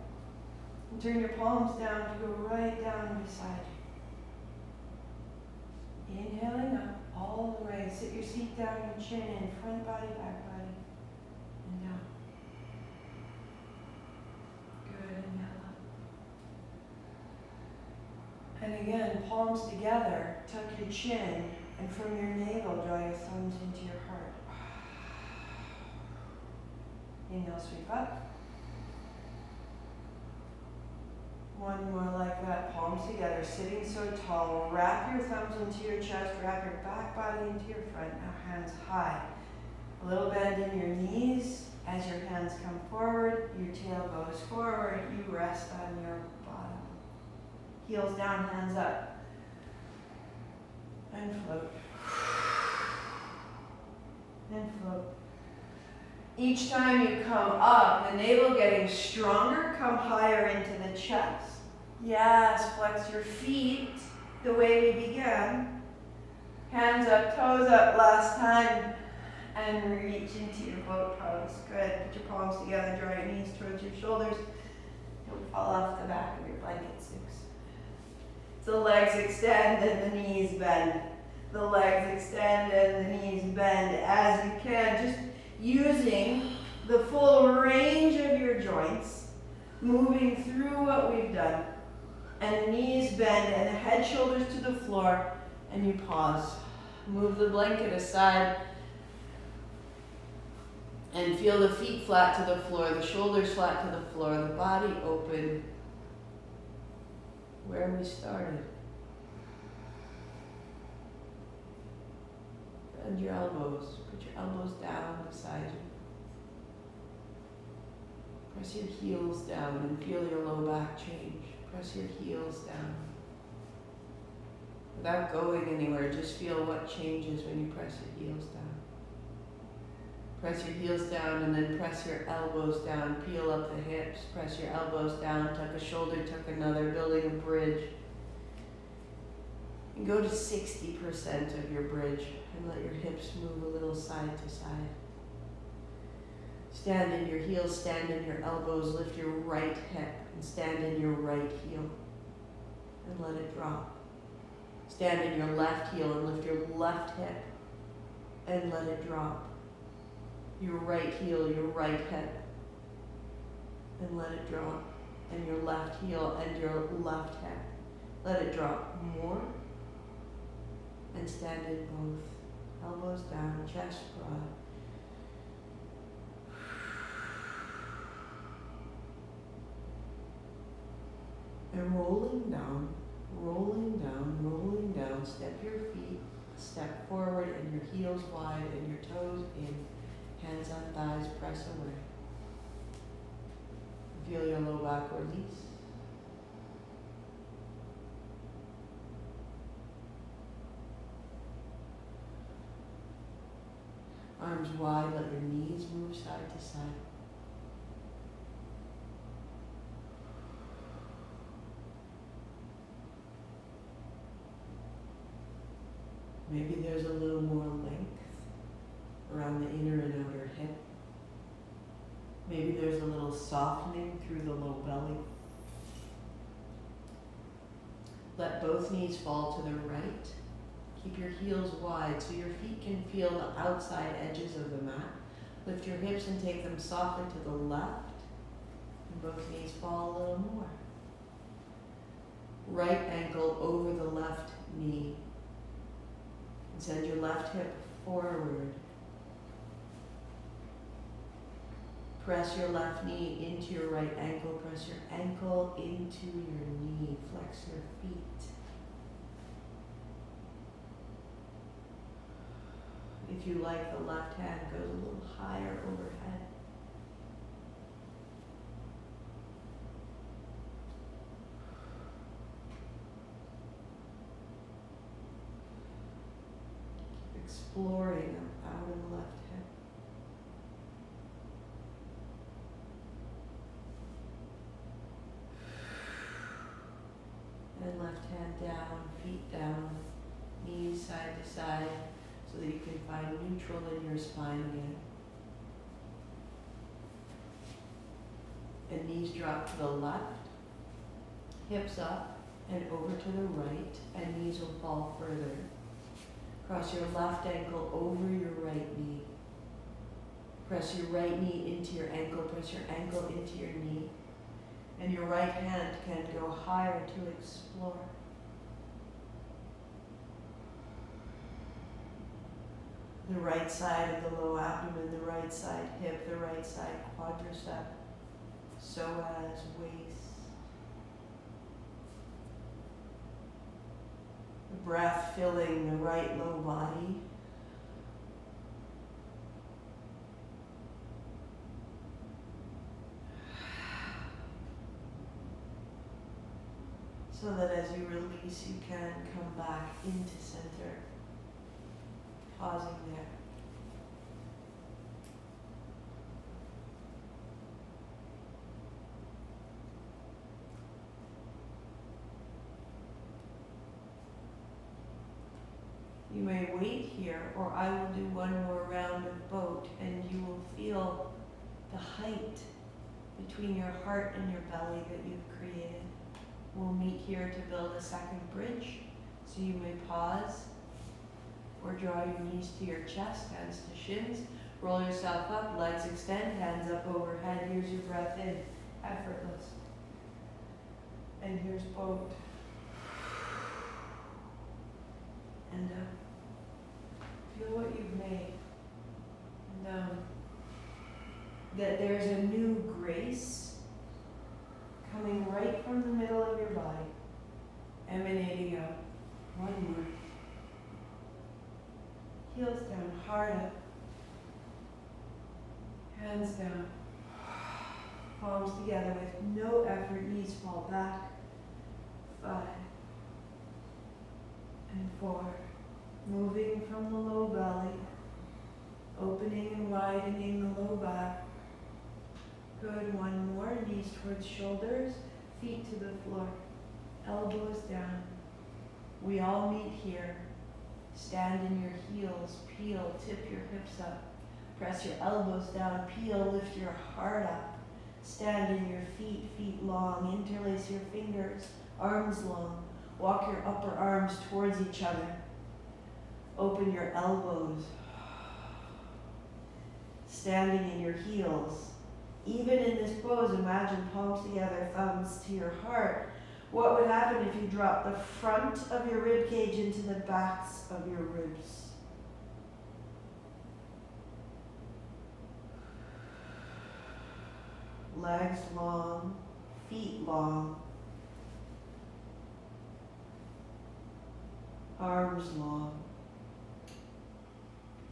C: And turn your palms down to go right down beside you. Inhaling up all the way. Sit your seat down, your chin in, front body, back body, and down. Good, inhale up. And again, palms together, tuck your chin, and from your navel, draw your thumbs into your heart. Inhale, sweep up. One more like that, palms together, sitting so tall. Wrap your thumbs into your chest, wrap your back body into your front. Now hands high. A little bend in your knees. As your hands come forward, your tail goes forward, you rest on your bottom. Heels down, hands up. And float. And float. Each time you come up, the navel getting stronger, come higher into the chest. Yes, flex your feet the way we began. Hands up, toes up last time. And reach into your boat pose. Good. Put your palms together, draw your knees towards your shoulders. Don't fall off the back of your blanket, Six. The legs extend and the knees bend. The legs extend and the knees bend as you can. Just using the full range of your joints, moving through what we've done. And the knees bend and the head, shoulders to the floor, and you pause. Move the blanket aside and feel the feet flat to the floor, the shoulders flat to the floor, the body open. Where we started. Bend your elbows. Put your elbows down beside you. Press your heels down and feel your low back change. Press your heels down. Without going anywhere, just feel what changes when you press your heels down. Press your heels down and then press your elbows down. Peel up the hips. Press your elbows down. Tuck a shoulder, tuck another, building a bridge. And go to 60% of your bridge and let your hips move a little side to side. Stand in your heels, stand in your elbows, lift your right hip and stand in your right heel and let it drop. Stand in your left heel and lift your left hip and let it drop. Your right heel, your right hip, and let it drop.
A: and your left heel and your left hip. Let it drop more and stand in both. Elbows down, chest broad. And rolling down, rolling down, rolling down. Step your feet, step forward and your heels wide and your toes in. Hands on thighs, press away. Feel your low back release. Arms wide, let your knees move side to side. Maybe there's a little more length around the inner and outer hip. Maybe there's a little softening through the low belly. Let both knees fall to the right. Keep your heels wide so your feet can feel the outside edges of the mat. Lift your hips and take them softly to the left. And both knees fall a little more. Right ankle over the left knee. And send your left hip forward. Press your left knee into your right ankle. Press your ankle into your knee. Flex your feet. If you like, the left hand goes a little higher overhead. Exploring out of the left hip. And left hand down, feet down, knees side to side, so that you can find neutral in your spine again. And knees drop to the left, hips up and over to the right, and knees will fall further. Cross your left ankle over your right knee. Press your right knee into your ankle, press your ankle into your knee. And your right hand can go higher to explore. The right side of the low abdomen, the right side hip, the right side quadricep, psoas, waist. The breath filling the right low body. So that as you release, you can come back into center. Pausing there. You may wait here, or I will do one more round of boat, and you will feel the height between your heart and your belly that you've created. We'll meet here to build a second bridge, so you may pause or draw your knees to your chest, hands to shins. Roll yourself up, legs extend, hands up overhead. Here's your breath in, effortless. And here's boat. And feel what you've made. And that there's a new grace coming right from the middle of your body, emanating out. One more. Heels down, heart up. Hands down. Palms together with no effort, knees fall back. 5 and 4. Moving from the low belly, opening and widening the low back. Good, one more, knees towards shoulders, feet to the floor, elbows down. We all meet here. Stand in your heels, peel, tip your hips up. Press your elbows down, peel, lift your heart up. Stand in your feet, feet long, interlace your fingers, arms long. Walk your upper arms towards each other. Open your elbows. Standing in your heels, even in this pose, imagine palms together, thumbs to your heart. What would happen if you drop the front of your rib cage into the backs of your ribs? Legs long, feet long, arms long.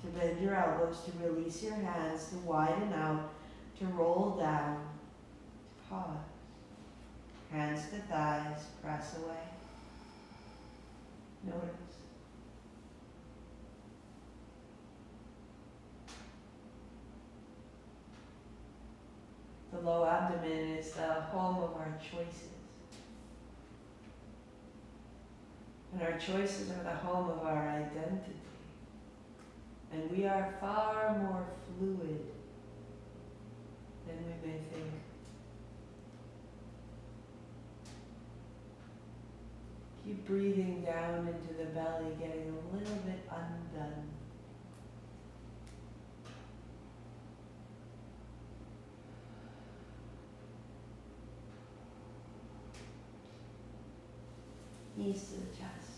A: To bend your elbows, to release your hands, to widen out, to roll down, to pause. Hands to thighs, press away. Notice. The low abdomen is the home of our choices. And our choices are the home of our identity. And we are far more fluid than we may think. Keep breathing down into the belly, getting a little bit undone. Knees to the chest.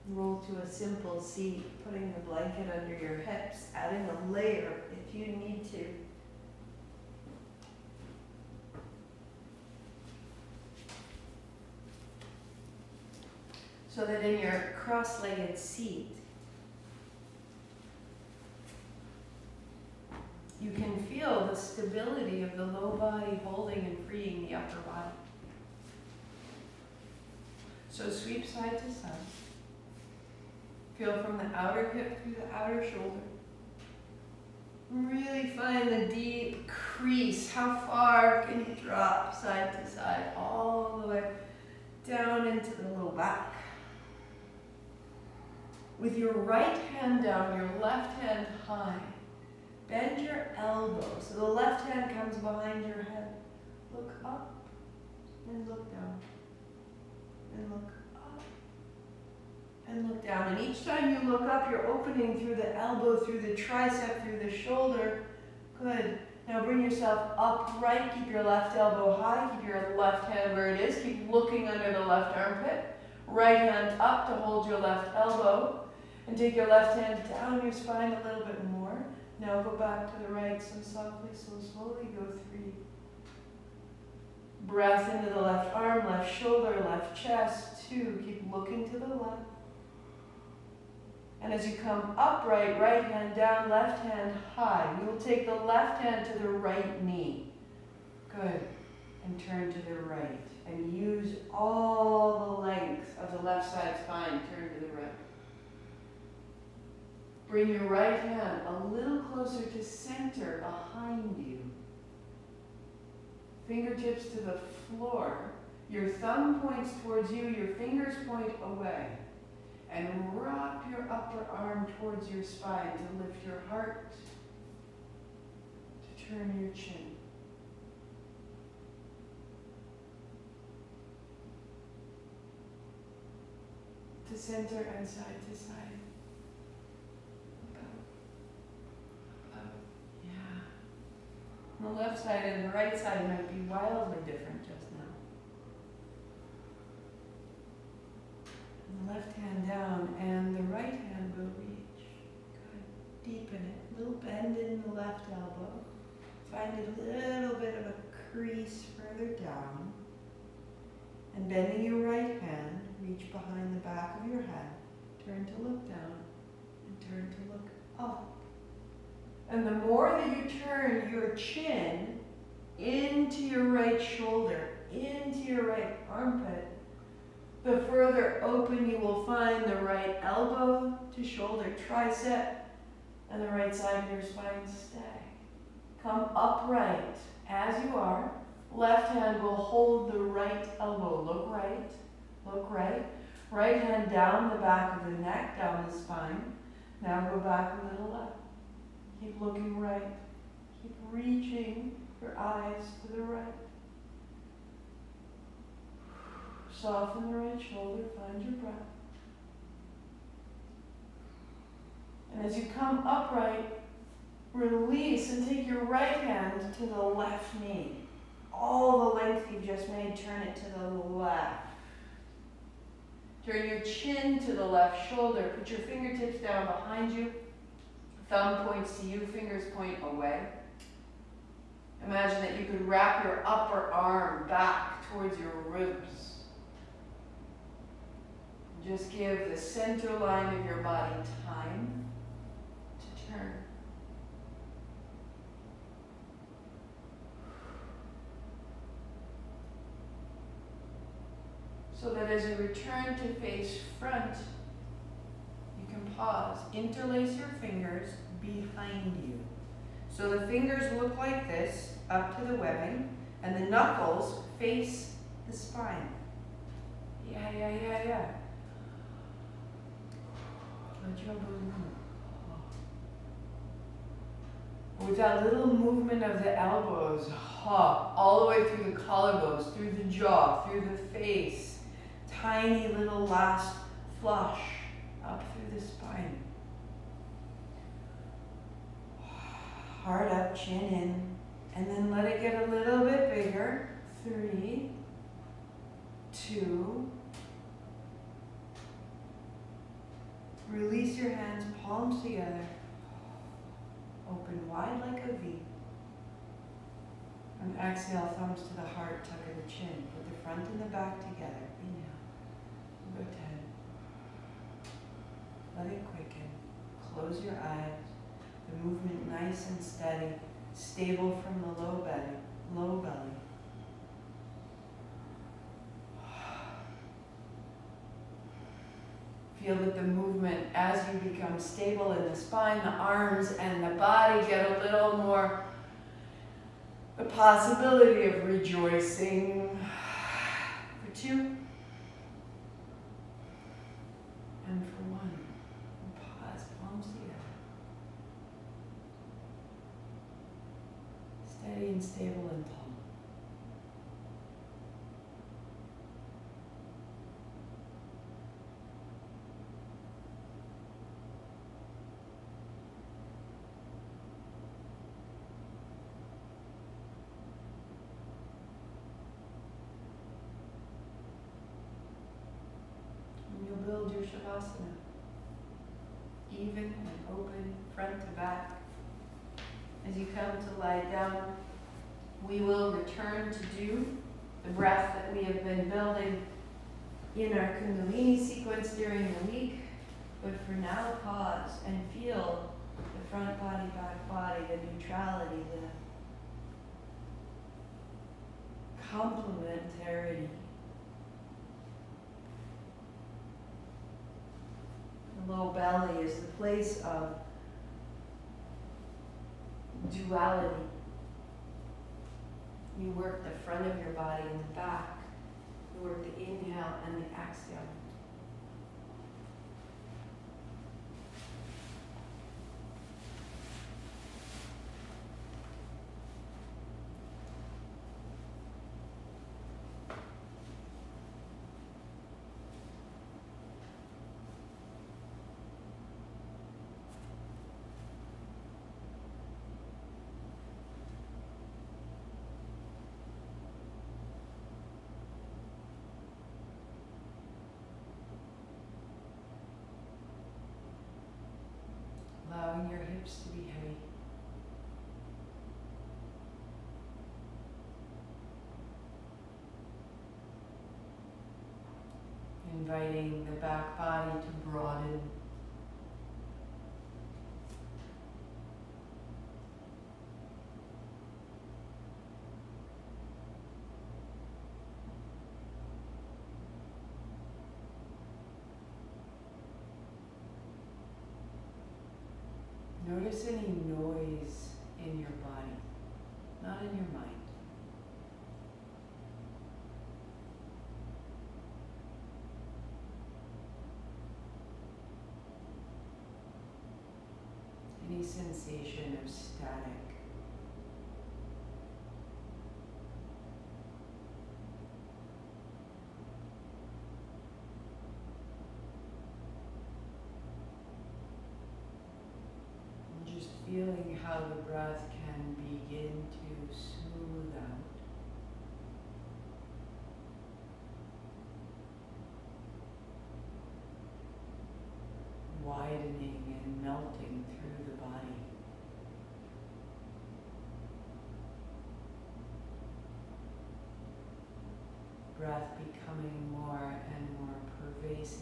A: Roll to a simple seat, putting the blanket under your hips, adding a layer if you need to. So that in your cross-legged seat, you can feel the stability of the low body holding and freeing the upper body. So sweep side to side. Feel from the outer hip through the outer shoulder. Really find the deep crease. How far can you drop side to side, all the way down into the low back. With your right hand down, your left hand high. Bend your elbow so the left hand comes behind your head. Look up and look down. And look up and look down. And each time you look up, you're opening through the elbow, through the tricep, through the shoulder. Good. Now bring yourself upright. Keep your left elbow high. Keep your left hand where it is. Keep looking under the left armpit. Right hand up to hold your left elbow. And take your left hand down your spine a little bit more. Now go back to the right, so softly, so slowly. Go 3. Breath into the left arm, left shoulder, left chest. 2. Keep looking to the left. And as you come upright, right hand down, left hand high. We will take the left hand to the right knee. Good. And turn to the right. And use all the length of the left side spine. Turn to the right. Bring your right hand a little closer to center behind you. Fingertips to the floor. Your thumb points towards you, your fingers point away. And rock your upper arm towards your spine to lift your heart, to turn your chin. To center and side to side. The left side and the right side might be wildly different just now. And the left hand down and the right hand will reach. Good. Deepen it. A little bend in the left elbow. Find a little bit of a crease further down. And bending your right hand, reach behind the back of your head. Turn to look down and turn to look up. And the more that you turn your chin into your right shoulder, into your right armpit, the further open you will find the right elbow to shoulder, tricep, and the right side of your spine stay. Come upright as you are. Left hand will hold the right elbow. Look right, look right. Right hand down the back of the neck, down the spine. Now go back a little left. Keep looking right. Keep reaching your eyes to the right. Soften the right shoulder. Find your breath. And as you come upright, release
C: release and take your right hand to the left knee. All the length you've just made, turn it to the left. Turn your chin to the left shoulder. Put your fingertips down behind you. Thumb points to you, fingers point away. Imagine that you could wrap your upper arm back towards your ribs. Just give the center line of your body time to turn. So that as you return to face front, you can pause. Interlace your fingers behind you. So the fingers look like this, up to the webbing, and the knuckles face the spine. Yeah. Let your elbows move. With that little movement of the elbows, all the way through the collarbones, through the jaw, through the face. Tiny little last flush up through the spine. Heart up, chin in, and then let it get a little bit bigger. 3, 2. Release your hands, palms together. Open wide like a V. And exhale, thumbs to the heart, tuck in the chin. Put the front and the back together. Inhale. Go 10. Let it quicken. Close your eyes. The movement nice and steady. Stable from the low belly. Feel that the movement, as you become stable in the spine, the arms and the body get a little more the possibility of rejoicing. For 2. And for 1. Pause, palms together. Steady and stable and tall. Build your shavasana. Even and open, front to back. As you come to lie down, we will return to do the breath that we have been building in our Kundalini sequence during the week. But for now, pause and feel the front body, back body, the neutrality, the complementarity. The low belly is the place of duality. You work the front of your body and the back. You work the inhale and the exhale. Allowing your hips to be heavy. Inviting the back body to broaden. Notice any noise in your body, not in your mind. Any sensation of static. feeling how the breath can begin to smooth out. Widening and melting through the body. Breath becoming more and more pervasive.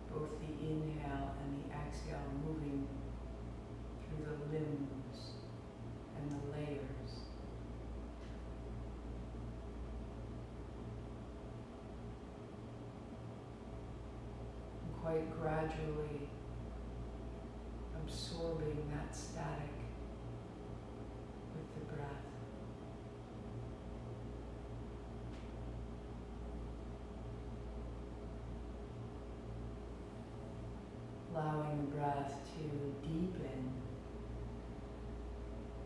C: Both the inhale and the exhale moving through the limbs and the layers. And quite gradually absorbing that static with the breath. Allowing the breath to deepen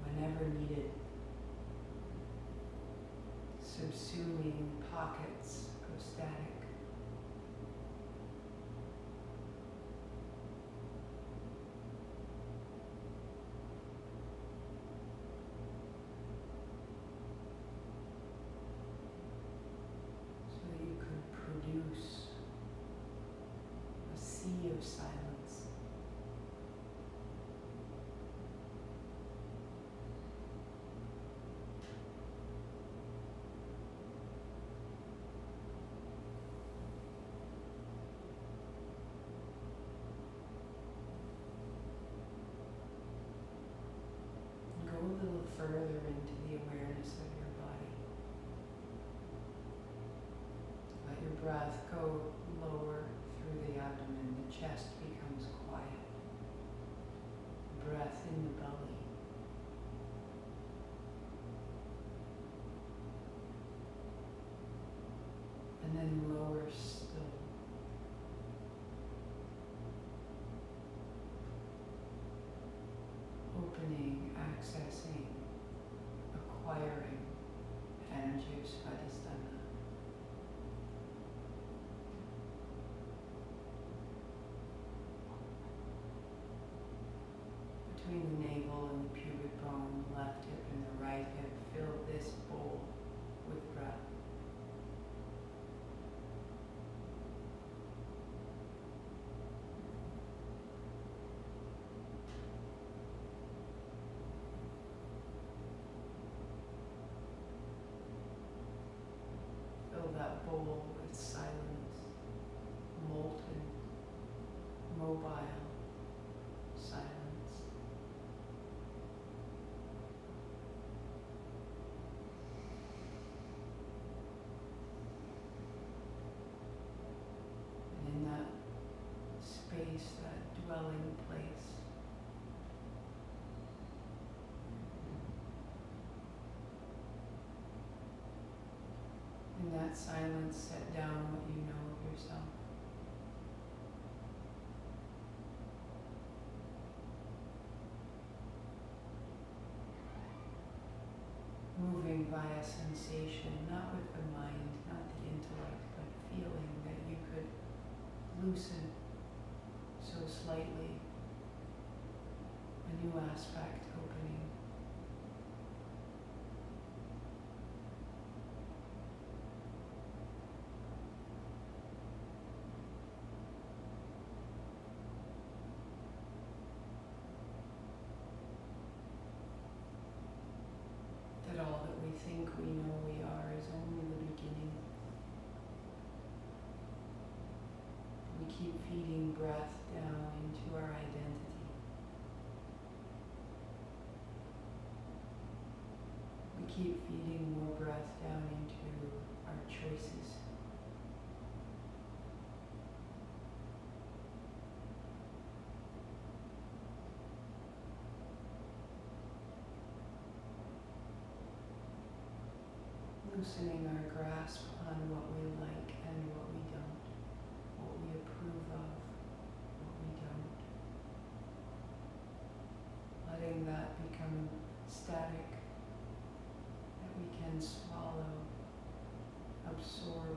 C: whenever needed, subsuming pockets of static. So that you could produce a sea of silence. Go a little further into the awareness of your body. Let your breath go lower through the abdomen. The chest becomes quiet. Breath in the belly. And then lower still. Opening, accessing, acquiring energy of svadhistana. Between the navel and the pubic bone, the left hip and the right hip, fill this bowl with breath. Fill that bowl with silence, molten, mobile silence. And in that space, that dwelling place, in that silence, set down what you know of yourself. Moving via sensation, not with the mind, not the intellect, but feeling that you could loosen so slightly, a new aspect opening. That all that we think we know we are is only the beginning. We keep feeding breath down into our identity. We keep feeding more breath down into our choices. Loosening our grasp on what we like and what we don't, what we approve of, what we don't. Letting that become static, that we can swallow, absorb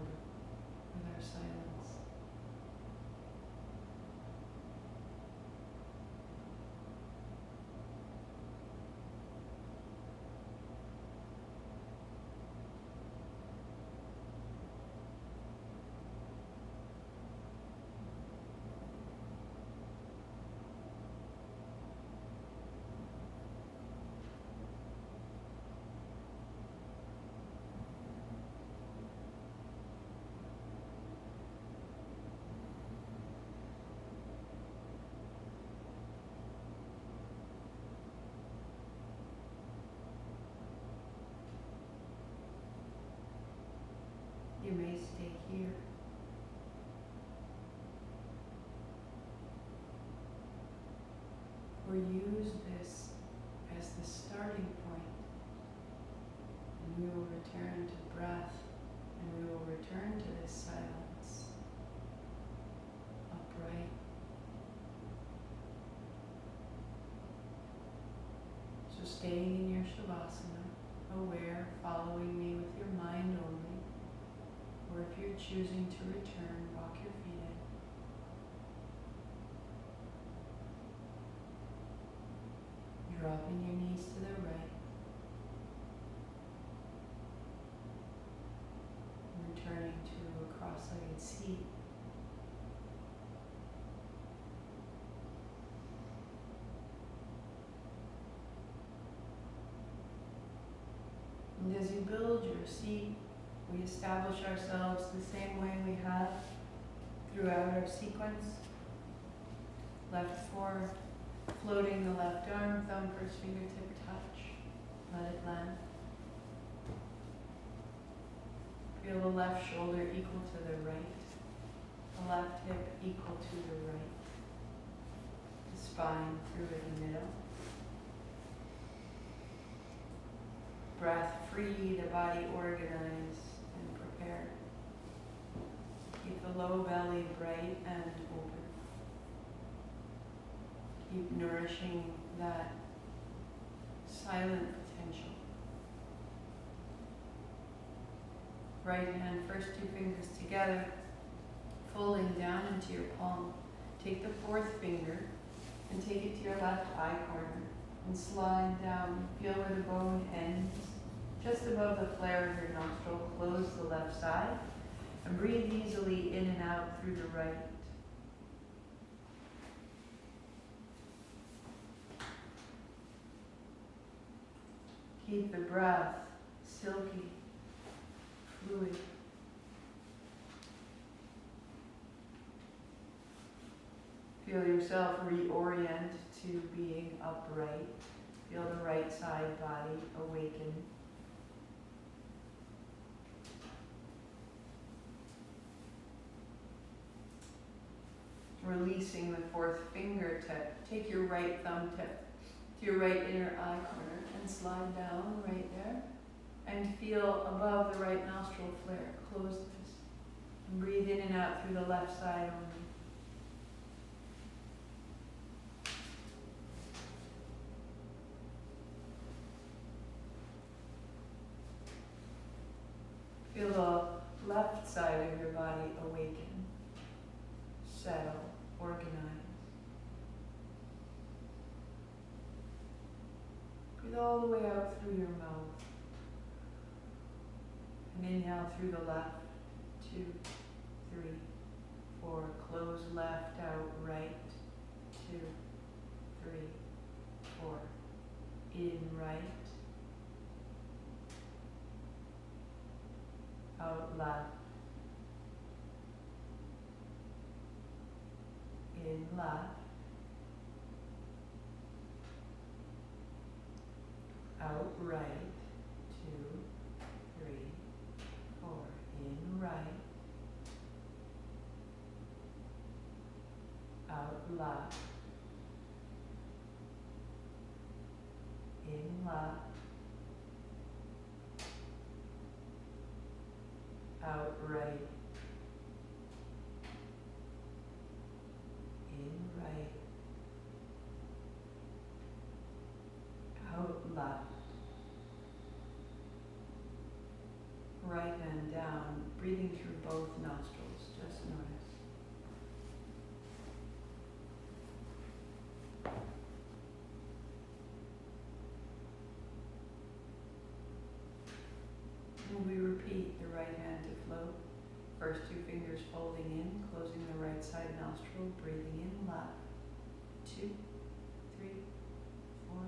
C: with our silence. or use this as the starting point. And we will return to breath, and we will return to this silence, upright. So staying in your shavasana, aware, following me with your mind only, or if you're choosing to return, walk your feet in. Dropping your knees to the right. Returning to a cross-legged seat. And as you build your seat, we establish ourselves the same way we have throughout our sequence. Left forearm, floating the left arm, thumb first fingertip touch. Let it land. Feel the left shoulder equal to the right. The left hip equal to the right. The spine through the middle. Breath free, the body organized and prepared. Keep the low belly bright and open. Keep nourishing that silent potential. Right hand, first two fingers together, folding down into your palm. Take the fourth finger and take it to your left eye corner and slide down. Feel where the bone ends, just above the flare of your nostril. Close the left side and breathe easily in and out through the right. Keep the breath silky, fluid. Feel yourself reorient to being upright. Feel the right side body awaken. Releasing the fourth fingertip. Take your right thumb tip to your right inner eye corner and slide down right there. And feel above the right nostril flare. Close this. And breathe in and out through the left side only. Feel the left side of your body awaken, settle, organize. Breathe all the way out through your mouth. And inhale through the left, 2, 3, 4. Close left out, right, 2, 3, 4. In right. Out left. In left. Out right. 2, 3, 4. In right. Out left. In left. Out right. In right. Out left. Right hand down, breathing through both nostrils, just notice. And we repeat the right hand to float. First two fingers folding in, closing the right side nostril, breathing in left. 2, 3, 4.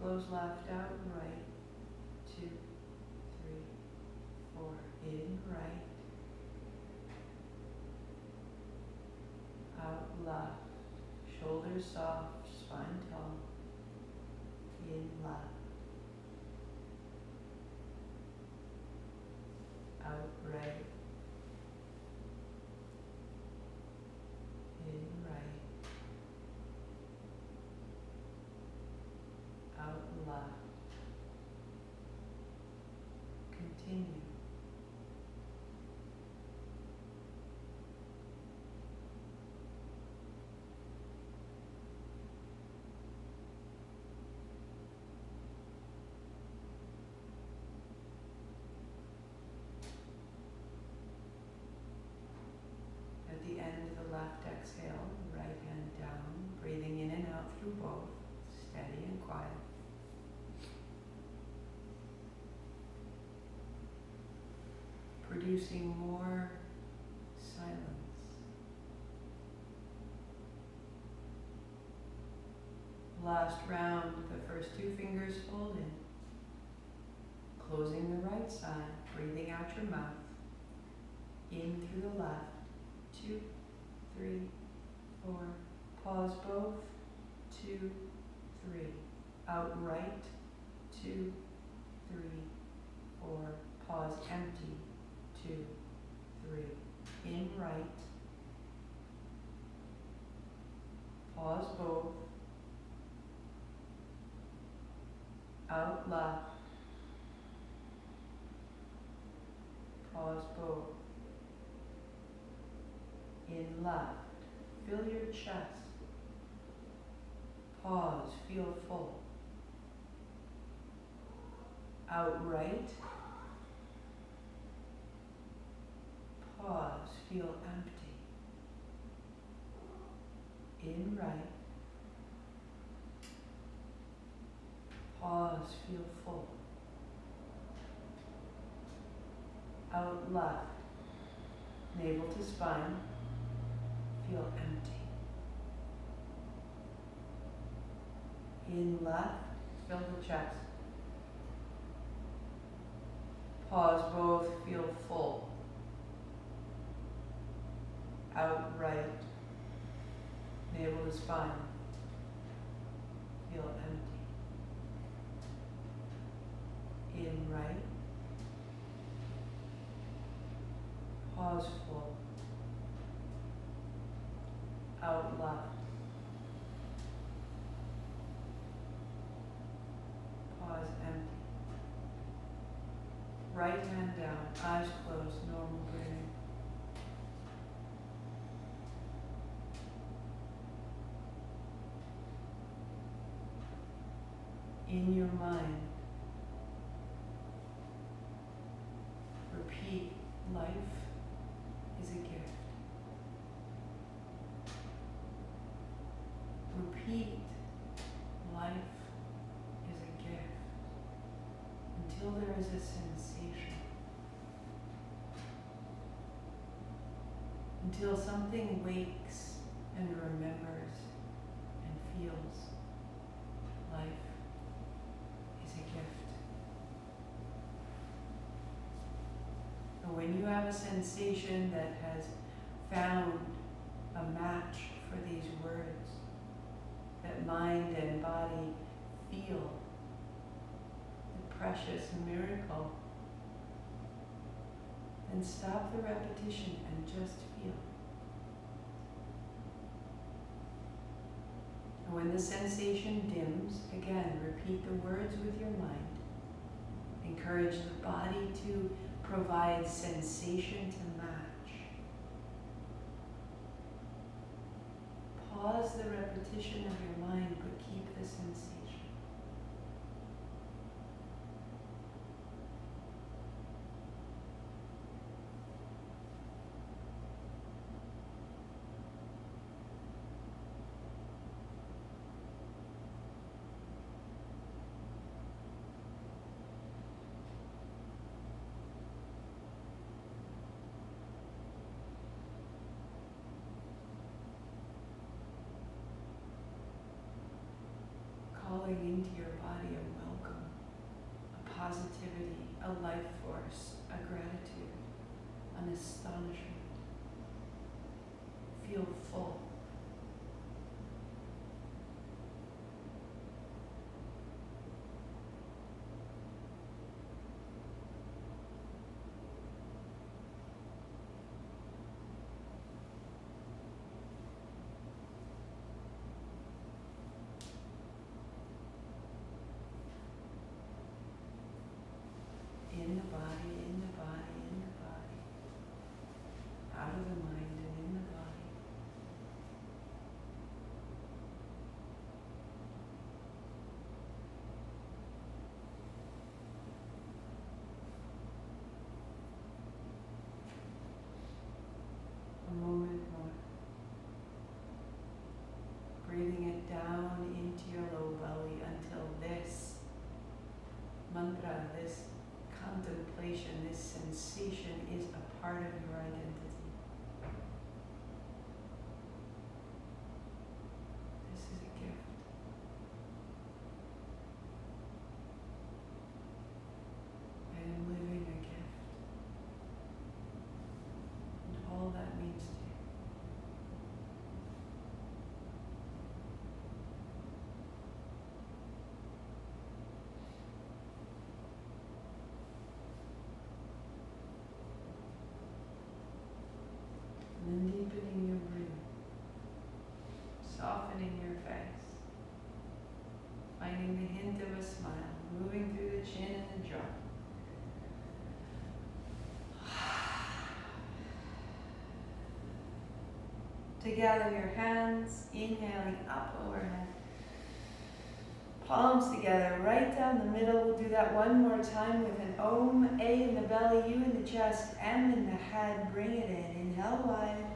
C: Close left out, right. 2, 3, 4. In right. Out left. Shoulders soft, spine tall. In left. Out right. In right. left. Continue. At the end of the left exhale, right hand down, breathing in and out through both, steady and quiet. Producing more silence. Last round, the first two fingers folded. Closing the right side, breathing out your mouth. In through the left. 2, 3, 4. Pause both. 2, 3. Out right. 2, 3, 4. Pause empty. 2, 3. In right. Pause both. Out left. Pause both. In left. Fill your chest. Pause, feel full. Out right. Pause, feel empty. In right. Pause, feel full. Out left. Navel to spine. Feel empty. In left, fill the chest. Pause both, feel full. Out right, navel to spine. Feel empty. In right, pause full. Out left. Pause empty. Right hand down, eyes closed, normal breathing. In your mind, repeat, life is a gift. Repeat, life is a gift, until there is a sensation, until something wakes and remembers and feels. Life is a gift. And when you have a sensation that has found a match for these words, that mind and body feel the precious miracle, then stop the repetition and just feel. And when the sensation dims, again, repeat the words with your mind. Encourage the body to provide sensation to match. Pause the repetition of your mind, but keep the sensation. Calling into your body a welcome, a positivity, a life force, a gratitude, an astonishment. Feel full. breathing it down into your low belly until this mantra, this contemplation, this sensation is a part of your identity. This is a gift. I am living a gift. And all that means to you. And then deepening your breathing, softening your face, finding the hint of a smile, moving through the chin and the jaw. Together your hands, inhaling up overhead. Palms together, right down the middle. We'll do that one more time with an Om, A in the belly, U in the chest, M in the head. Bring it in. Inhale wide.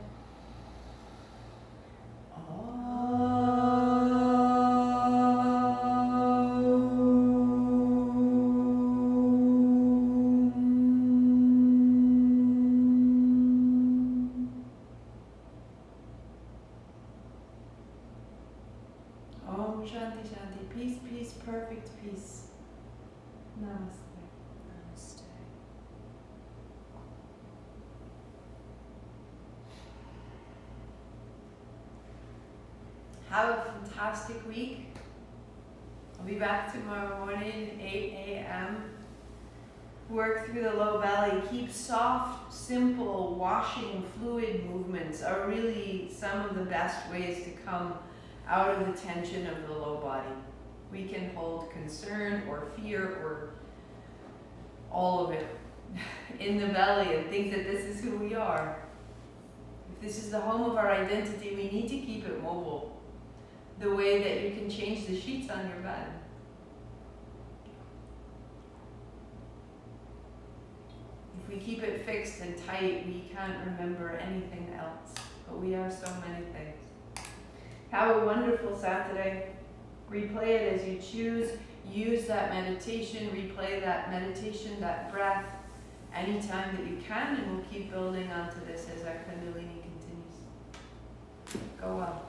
C: Om Shanti Shanti. Peace, peace, perfect peace. Namaste.
B: Namaste.
C: Have a fantastic week. I'll be back tomorrow morning, 8 a.m. Work through the low belly. Keep soft, simple, washing fluid movements are really some of the best ways to come out of the tension of the low body. We can hold concern or fear or all of it in the belly and think that this is who we are. If this is the home of our identity, we need to keep it mobile. The way that you can change the sheets on your bed. If we keep it fixed and tight, we can't remember anything else. But we are so many things. Have a wonderful Saturday. Replay it as you choose. Use that meditation, replay that meditation, that breath, anytime that you can, and we'll keep building onto this as our Kundalini continues. Go well.